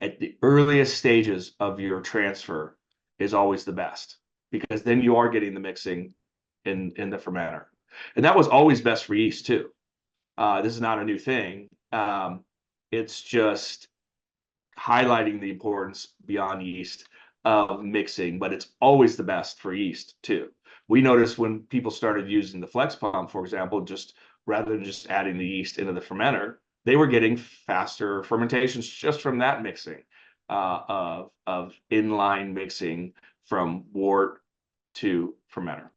at the earliest stages of your transfer is always the best, because then you are getting the mixing in the fermenter. And that was always best for yeast too. This is not a new thing. It's just highlighting the importance beyond yeast of mixing, but it's always the best for yeast too. We noticed when people started using the flex pump, for example, just rather than just adding the yeast into the fermenter, they were getting faster fermentations just from that mixing, of inline mixing from wort to fermenter.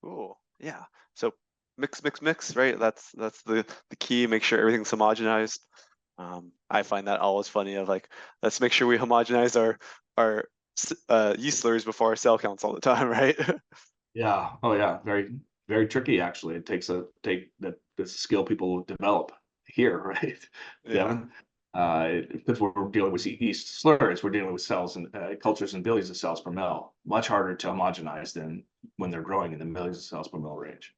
Cool. Yeah. So mix, right? That's the key. Make sure everything's homogenized. I find that always funny, of like, let's make sure we homogenize our yeast slurries before our cell counts all the time, right? Yeah. Oh yeah. Very, very tricky actually. It takes the skill people develop here, right? Yeah. Because we're dealing with yeast slurries, we're dealing with cells and cultures and billions of cells per mil. Much harder to homogenize than when they're growing in the millions of cells per mil range.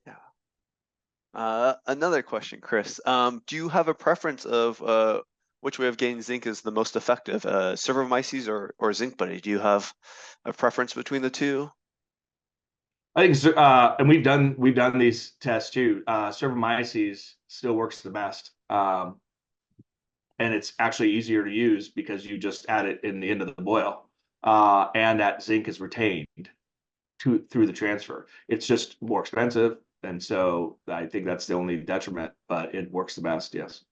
Yeah. Another question, Chris. Do you have a preference of which way of getting zinc is the most effective, Servomyces or Zinc Buddy? Do you have a preference between the two? I think, and we've done these tests too. Servomyces still works the best, and it's actually easier to use because you just add it in the end of the boil, and that zinc is retained through the transfer. It's just more expensive, and so I think that's the only detriment. But it works the best, yes.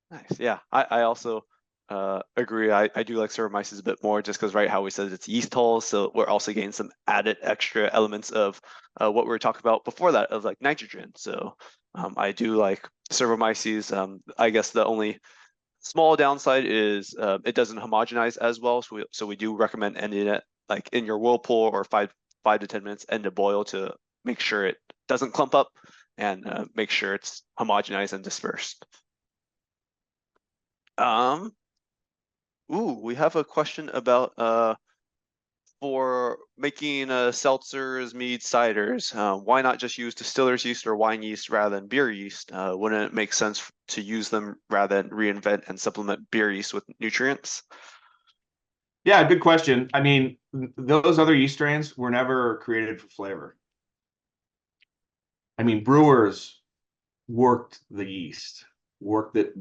Nice. Yeah. I also agree. I do like Cervomyces a bit more just because, right, how we said it's yeast hulls, so we're also getting some added extra elements of what we were talking about before that, of like nitrogen. So I do like Cervomyces. I guess the only small downside is it doesn't homogenize as well. So we do recommend ending it like in your whirlpool or 5 to 10 minutes, end to boil to make sure it doesn't clump up and make sure it's homogenized and dispersed. We have a question about for making seltzers, mead, ciders. Why not just use distiller's yeast or wine yeast rather than beer yeast? Wouldn't it make sense to use them rather than reinvent and supplement beer yeast with nutrients? Yeah, good question. I mean, those other yeast strains were never created for flavor. I mean, brewers worked the yeast, worked it,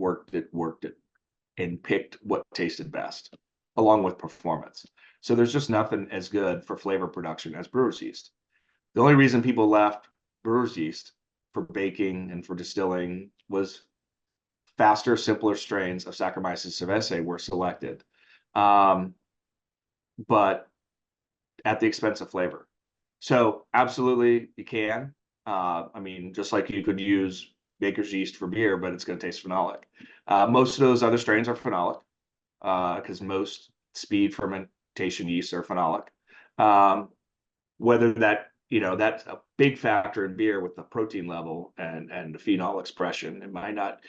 and picked what tasted best, along with performance. So there's just nothing as good for flavor production as brewer's yeast. The only reason people left brewer's yeast for baking and for distilling was faster, simpler strains of Saccharomyces cerevisiae were selected, but at the expense of flavor. So absolutely, you can. I mean, just like you could use baker's yeast for beer, but it's going to taste phenolic. Most of those other strains are phenolic because most speed fermentation yeasts are phenolic. Whether that, that's a big factor in beer with the protein level and the phenol expression. It might not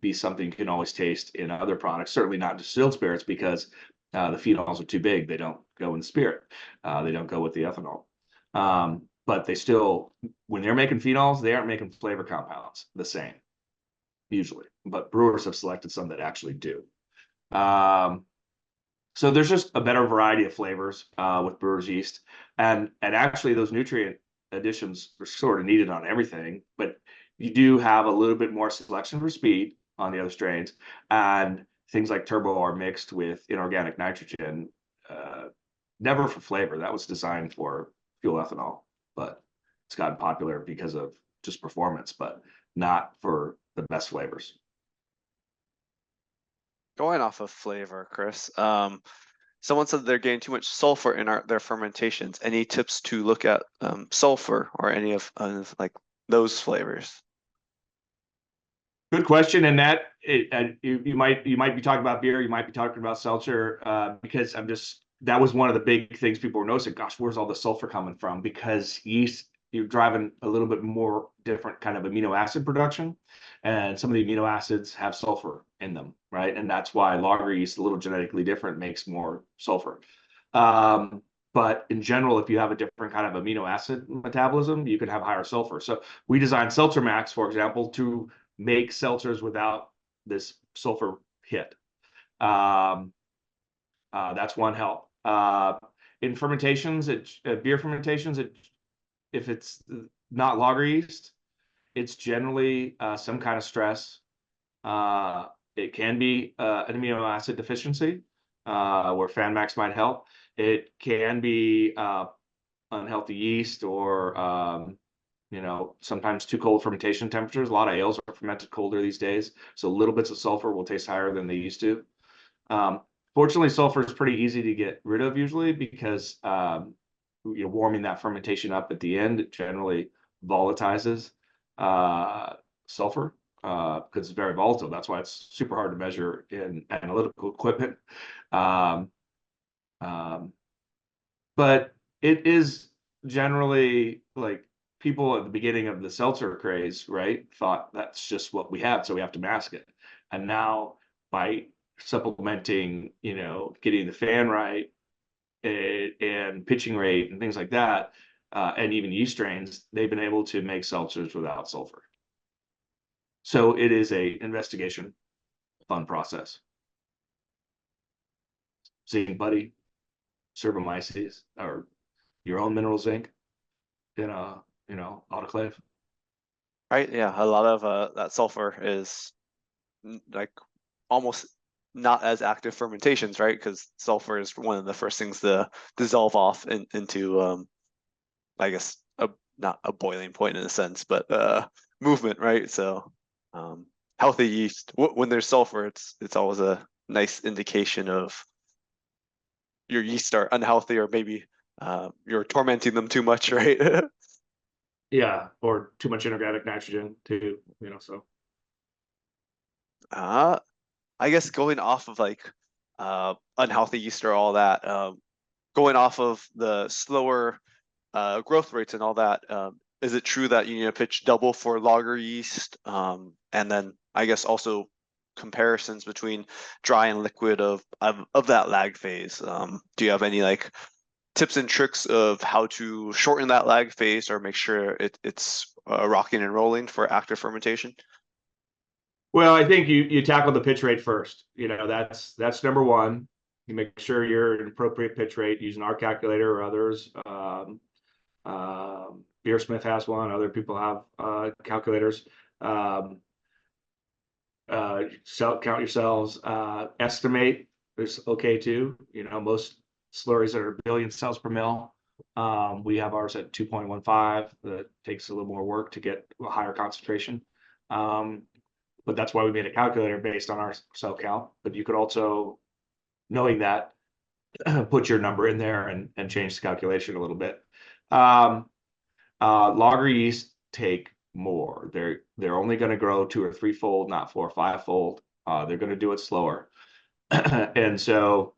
be something you can always taste in other products, certainly not distilled spirits, because the phenols are too big. They don't go in spirit. They don't go with the ethanol. But they still, when they're making phenols, they aren't making flavor compounds the same, usually. But brewers have selected some that actually do. So there's just a better variety of flavors with brewer's yeast, and actually those nutrient additions are sort of needed on everything, but you do have a little bit more selection for speed on the other strains, and things like turbo are mixed with inorganic nitrogen, never for flavor. That was designed for fuel ethanol, but it's gotten popular because of just performance, but not for the best flavors. Going off of flavor, Chris, someone said they're getting too much sulfur in their fermentations. Any tips to look at sulfur or any of like those flavors? Good question, and you might be talking about beer, you might be talking about seltzer, because that was one of the big things people were noticing. Gosh, where's all the sulfur coming from? Because yeast, you're driving a little bit more different kind of amino acid production, and some of the amino acids have sulfur in them, right? And that's why lager yeast, a little genetically different, makes more sulfur. But in general, if you have a different kind of amino acid metabolism, you can have higher sulfur. So we designed Seltzer Max, for example, to make seltzers without this sulfur hit. That's one help. In fermentations, beer fermentations, if it's not lager yeast, it's generally some kind of stress. It can be an amino acid deficiency where FanMax might help. It can be unhealthy yeast or sometimes too cold fermentation temperatures. A lot of ales are fermented colder these days, so little bits of sulfur will taste higher than they used to. Fortunately, sulfur is pretty easy to get rid of usually because warming that fermentation up at the end generally volatilizes sulfur because it's very volatile. That's why it's super hard to measure in analytical equipment. But it is generally like people at the beginning of the seltzer craze, right, thought that's just what we have, so we have to mask it. And now by supplementing, getting the fan right and pitching rate and things like that, and even yeast strains, they've been able to make seltzers without sulfur. So it is a investigation, fun process. Zinc buddy, Cervomyces, or your own mineral zinc in a autoclave. Right, yeah, a lot of that sulfur is like almost not as active fermentations, right? Because sulfur is one of the first things to dissolve off into I guess not a boiling point in a sense, but movement, right? So healthy yeast, when there's sulfur, it's always a nice indication of your yeast are unhealthy, or maybe you're tormenting them too much, right? Yeah, or too much inorganic nitrogen too, so. uh, I guess going off of like unhealthy yeast or all that, going off of the slower growth rates and all that, is it true that you need to pitch double for lager yeast? And then I guess also comparisons between dry and liquid of that lag phase. Do you have any like tips and tricks of how to shorten that lag phase or make sure it's rocking and rolling for active fermentation? Well, I think you tackle the pitch rate first. That's number one. You make sure you're at an appropriate pitch rate using our calculator or others. Beersmith has one. Other people have calculators. Count yourselves. Estimate is okay too. Most slurries are a billion cells per mil. We have ours at 2.15. That takes a little more work to get a higher concentration. But that's why we made a calculator based on our cell count. But you could also, knowing that, put your number in there and change the calculation a little bit. Lager yeast take more. They're only going to grow 2 or 3-fold, not 4 or 5-fold. They're going to do it slower. And so,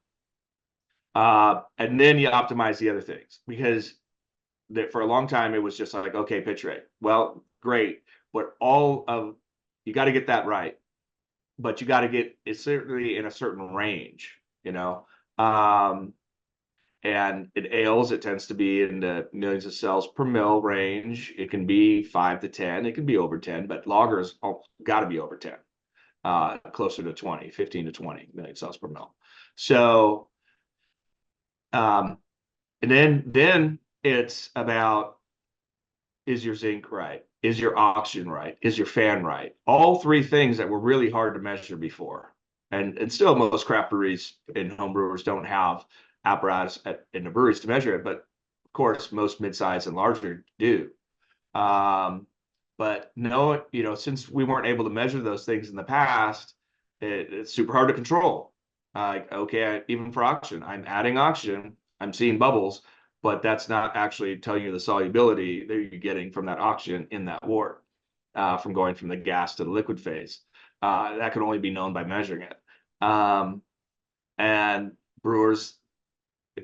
and then you optimize the other things, because for a long time it was just like, okay, pitch rate. Well, great, but you got to get that right, but you got to get it certainly in a certain range, and in ales, it tends to be in the millions of cells per mil range. It can be 5 to 10. It can be over 10, but lagers got to be over 10, closer to 20, 15 to 20 million cells per mil. So, and then it's about, is your zinc right? Is your oxygen right? Is your fan right? All three things that were really hard to measure before. And still most craft breweries and home brewers don't have apparatus in the breweries to measure it, but of course most mid-size and larger do. But no, since we weren't able to measure those things in the past, it's super hard to control. Okay, even for oxygen, I'm adding oxygen, I'm seeing bubbles, but that's not actually telling you the solubility that you're getting from that oxygen in that wort, from going from the gas to the liquid phase. That can only be known by measuring it. And brewers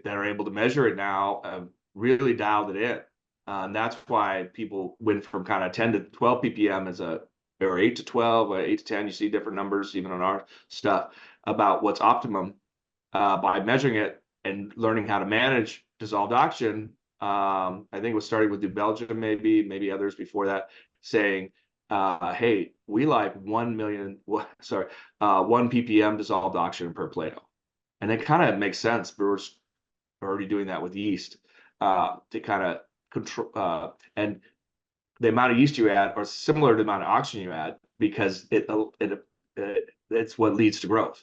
that are able to measure it now have really dialed it in. And that's why people went from kind of 10 to 12 ppm or 8 to 12, or 8 to 10. You see different numbers even on our stuff about what's optimum, by measuring it and learning how to manage dissolved oxygen. I think it was starting with New Belgium, maybe others before that, saying, hey, we like 1 ppm dissolved oxygen per Plato. And it kind of makes sense. Brewers are already doing that with yeast, to kind of control, and the amount of yeast you add are similar to the amount of oxygen you add, because it's what leads to growth.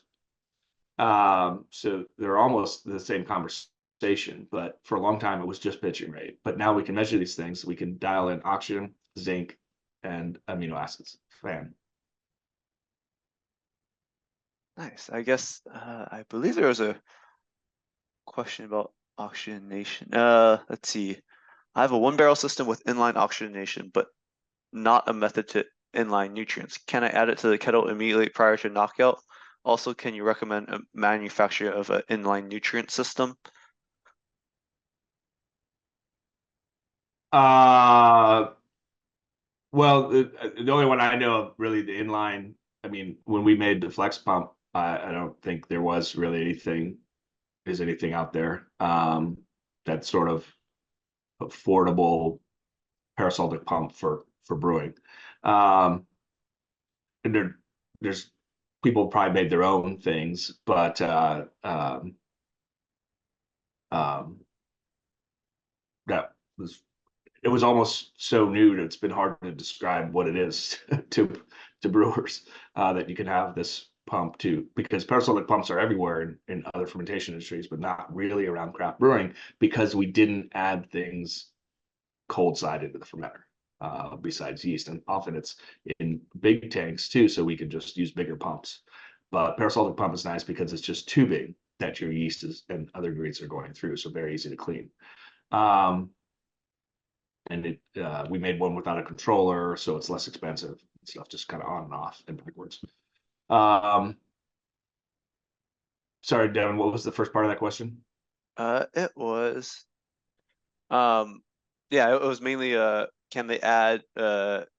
So they're almost the same conversation, but for a long time it was just pitching rate. But now we can measure these things. We can dial in oxygen, zinc, and amino acids. Fan. Nice. I guess I believe there was a question about oxygenation. Let's see. I have a 1-barrel system with inline oxygenation, but not a method to inline nutrients. Can I add it to the kettle immediately prior to knockout? Also, can you recommend a manufacturer of an inline nutrient system? Well, the only one I know of really, the inline, I mean, when we made the flex pump, I don't think there was really anything out there, that sort of affordable peristaltic pump for brewing. And there's people probably made their own things, but that was it was almost so new that it's been hard to describe what it is to brewers, that you can have this pump too, because peristaltic pumps are everywhere in other fermentation industries, but not really around craft brewing, because we didn't add things cold side into the fermenter, besides yeast. And often it's in big tanks too, so we can just use bigger pumps. But peristaltic pump is nice because it's just tubing that your yeast is and other ingredients are going through, so very easy to clean. And we made one without a controller, so it's less expensive. Stuff just kind of on and off and backwards. Sorry, Devin, what was the first part of that question? It was, yeah, it was mainly can they add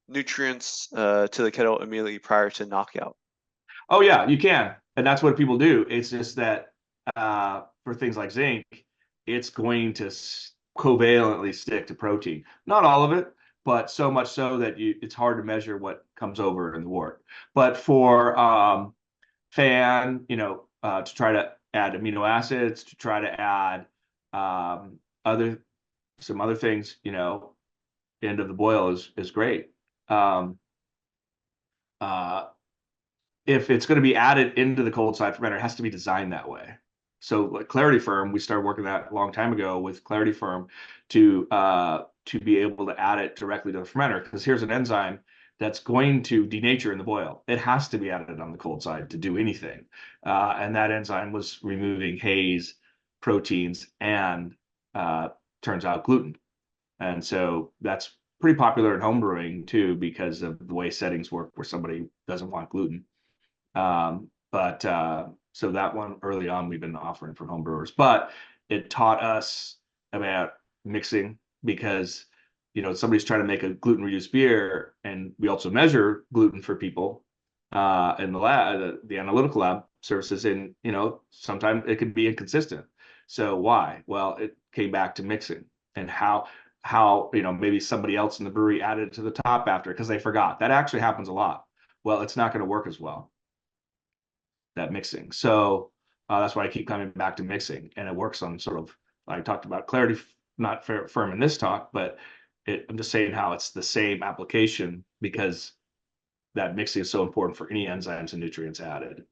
nutrients to the kettle immediately prior to knockout? Oh yeah, you can, and that's what people do. It's just that for things like zinc, it's going to covalently stick to protein. Not all of it, but so much so that it's hard to measure what comes over in the wort. But for fan, to try to add amino acids, to try to add other some other things, end of the boil is great. If it's going to be added into the cold side fermenter, it has to be designed that way. So like Clarity Firm, we started working that a long time ago with Clarity Firm to be able to add it directly to the fermenter, because here's an enzyme that's going to denature in the boil. It has to be added on the cold side to do anything. And that enzyme was removing haze, proteins, and turns out gluten. And so that's pretty popular in home brewing too, because of the way settings work where somebody doesn't want gluten. So that one early on we've been offering for home brewers, but it taught us about mixing, because somebody's trying to make a gluten reduced beer, and we also measure gluten for people in the lab, the analytical lab services, and sometimes it can be inconsistent. So why? Well, it came back to mixing and how maybe somebody else in the brewery added it to the top after because they forgot. That actually happens a lot. Well, it's not going to work as well, that mixing. So that's why I keep coming back to mixing, and it works on sort of, I talked about Clarity, not Firm in this talk, but I'm just saying how it's the same application, because that mixing is so important for any enzymes and nutrients added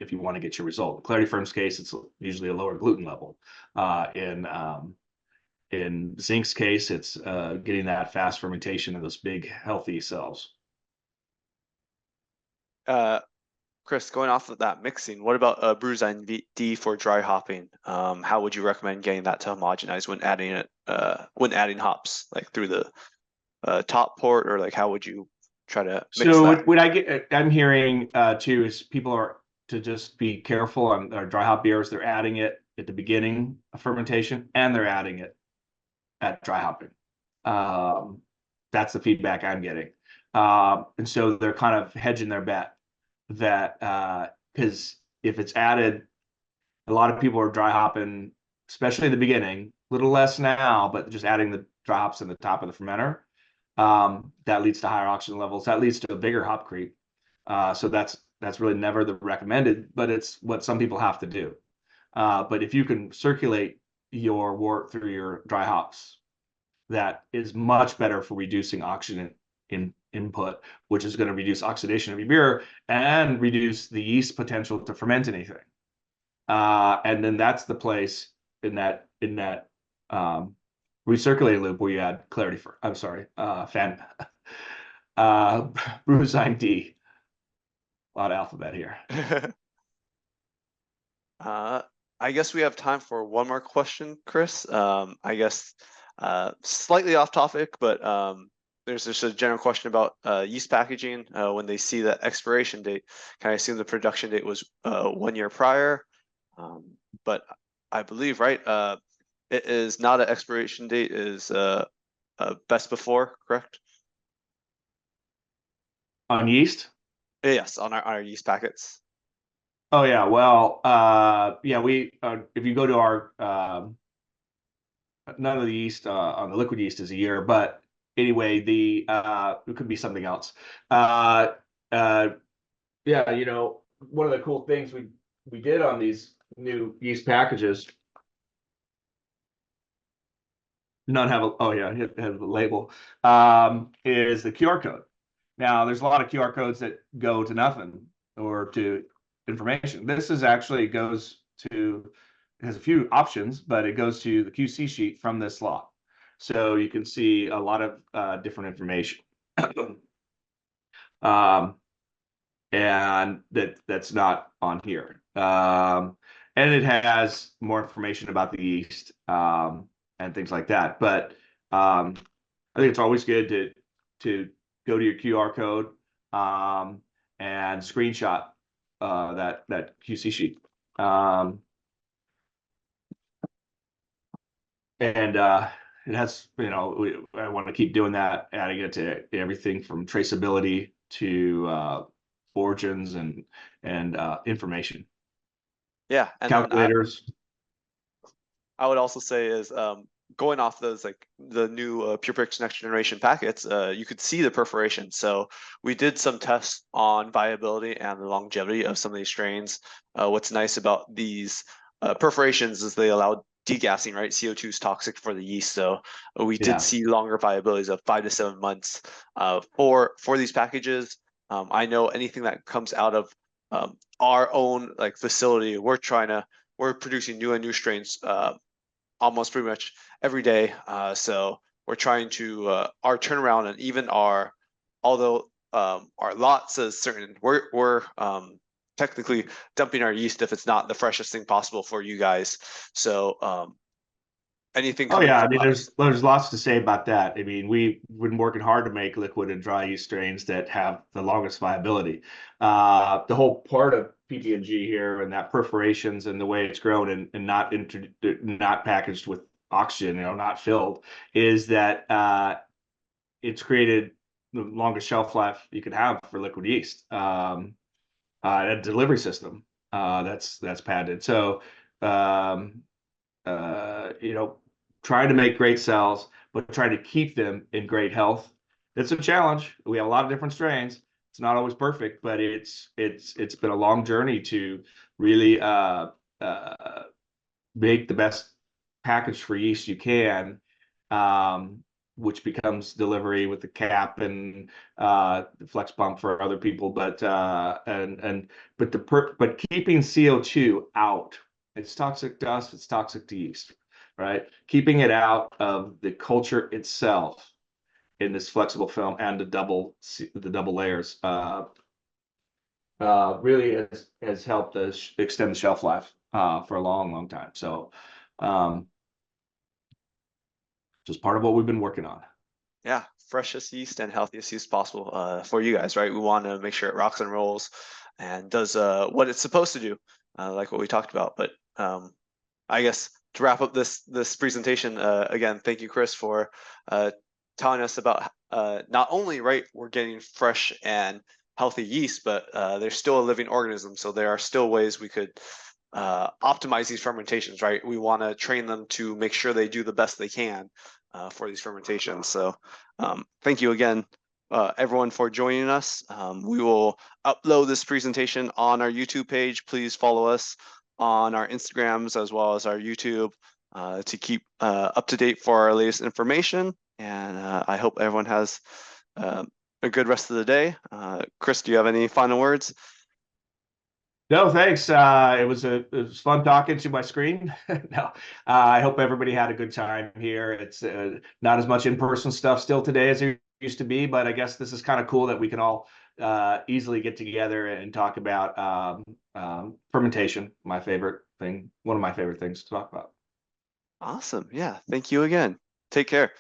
if you want to get your result. In Clarity Firm's case, it's usually a lower gluten level. In Zinc's case, it's getting that fast fermentation of those big healthy cells. Chris, going off of that mixing, what about Brewzyme-D for dry hopping? How would you recommend getting that to homogenize when adding hops, like through the top port, or like how would you try to mix So that? what I'm hearing too is people are to just be careful on their dry hop beers. They're adding it at the beginning of fermentation, and they're adding it at dry hopping. That's the feedback I'm getting. And so they're kind of hedging their bet that because if it's added, a lot of people are dry hopping, especially in the beginning, a little less now, but just adding the dry hops in the top of the fermenter. That leads to higher oxygen levels. That leads to a bigger hop creep. So that's really never the recommended, but it's what some people have to do. But if you can circulate your wort through your dry hops, that is much better for reducing oxygen input, which is going to reduce oxidation of your beer and reduce the yeast potential to ferment anything. And then that's the place in that recirculating loop where you add Clarity for, I'm sorry, Brewzyme-D. A lot of alphabet here. I guess we have time for one more question, Chris. I guess slightly off topic, but there's just a general question about yeast packaging. When they see the expiration date, can I assume the production date was 1 year prior? But I believe, right, it is not an expiration date, is best before, correct? On yeast? Yes, on our yeast packets. Oh yeah, well, yeah, we if you go to our none of the yeast on the liquid yeast is a year, but anyway, it could be something else. Yeah, one of the cool things we did on these new yeast packages, none have it has a label, is the QR code. Now, there's a lot of QR codes that go to nothing or to information. This is actually goes to, it has a few options, but it goes to the QC sheet from this lot. So you can see a lot of different information. and that's not on here. And it has more information about the yeast and things like that. But I think it's always good to go to your QR code and screenshot that QC sheet. And it has, I want to keep doing that, adding it to everything from traceability to origins and information. Yeah, and then Calculators. I would also say is going off those like the new PurePrix next generation packets, you could see the perforation. So we did some tests on viability and the longevity of some of these strains. What's nice about these perforations is they allow degassing, right? CO2 is toxic for the yeast, so we did see longer viabilities of 5 to 7 months for these packages. I know anything that comes out of our own like facility, we're producing new and new strains almost pretty much every day. So we're trying to our turnaround and even although our lot says certain, we're technically dumping our yeast if it's not the freshest thing possible for you guys. So anything Oh coming yeah, I from mean, us. there's lots to say about that. I mean, we've been working hard to make liquid and dry yeast strains that have the longest viability. The whole part of PB&G here and that perforations and the way it's grown and not packaged with oxygen, not filled, is that it's created the longest shelf life you could have for liquid yeast. A delivery system that's patented. So trying to make great cells, but trying to keep them in great health. It's a challenge. We have a lot of different strains. It's not always perfect, but it's been a long journey to really make the best package for yeast you can, which becomes delivery with the cap and the flex pump for other people. But keeping CO2 out. It's toxic to us. It's toxic to yeast, right? Keeping it out of the culture itself in this flexible film and the double layers really has helped us extend the shelf life for a long, long time. So just part of what we've been working on. Yeah, freshest yeast and healthiest yeast possible for you guys, right? We want to make sure it rocks and rolls and does what it's supposed to do, like what we talked about. But I guess to wrap up this presentation, again, thank you, Chris, for telling us about not only, right, we're getting fresh and healthy yeast, but they're still a living organism. So there are still ways we could optimize these fermentations, right? We want to train them to make sure they do the best they can for these fermentations. So thank you again, everyone, for joining us. We will upload this presentation on our YouTube page. Please follow us on our Instagrams as well as our YouTube to keep up to date for our latest information. And I hope everyone has a good rest of the day. Chris, do you have any final words? No, thanks. It was fun talking to my screen. No, I hope everybody had a good time here. It's not as much in-person stuff still today as it used to be, but I guess this is kind of cool that we can all easily get together and talk about fermentation, my favorite thing, one of my favorite things to talk about. Awesome. Yeah. Thank you again. Take care.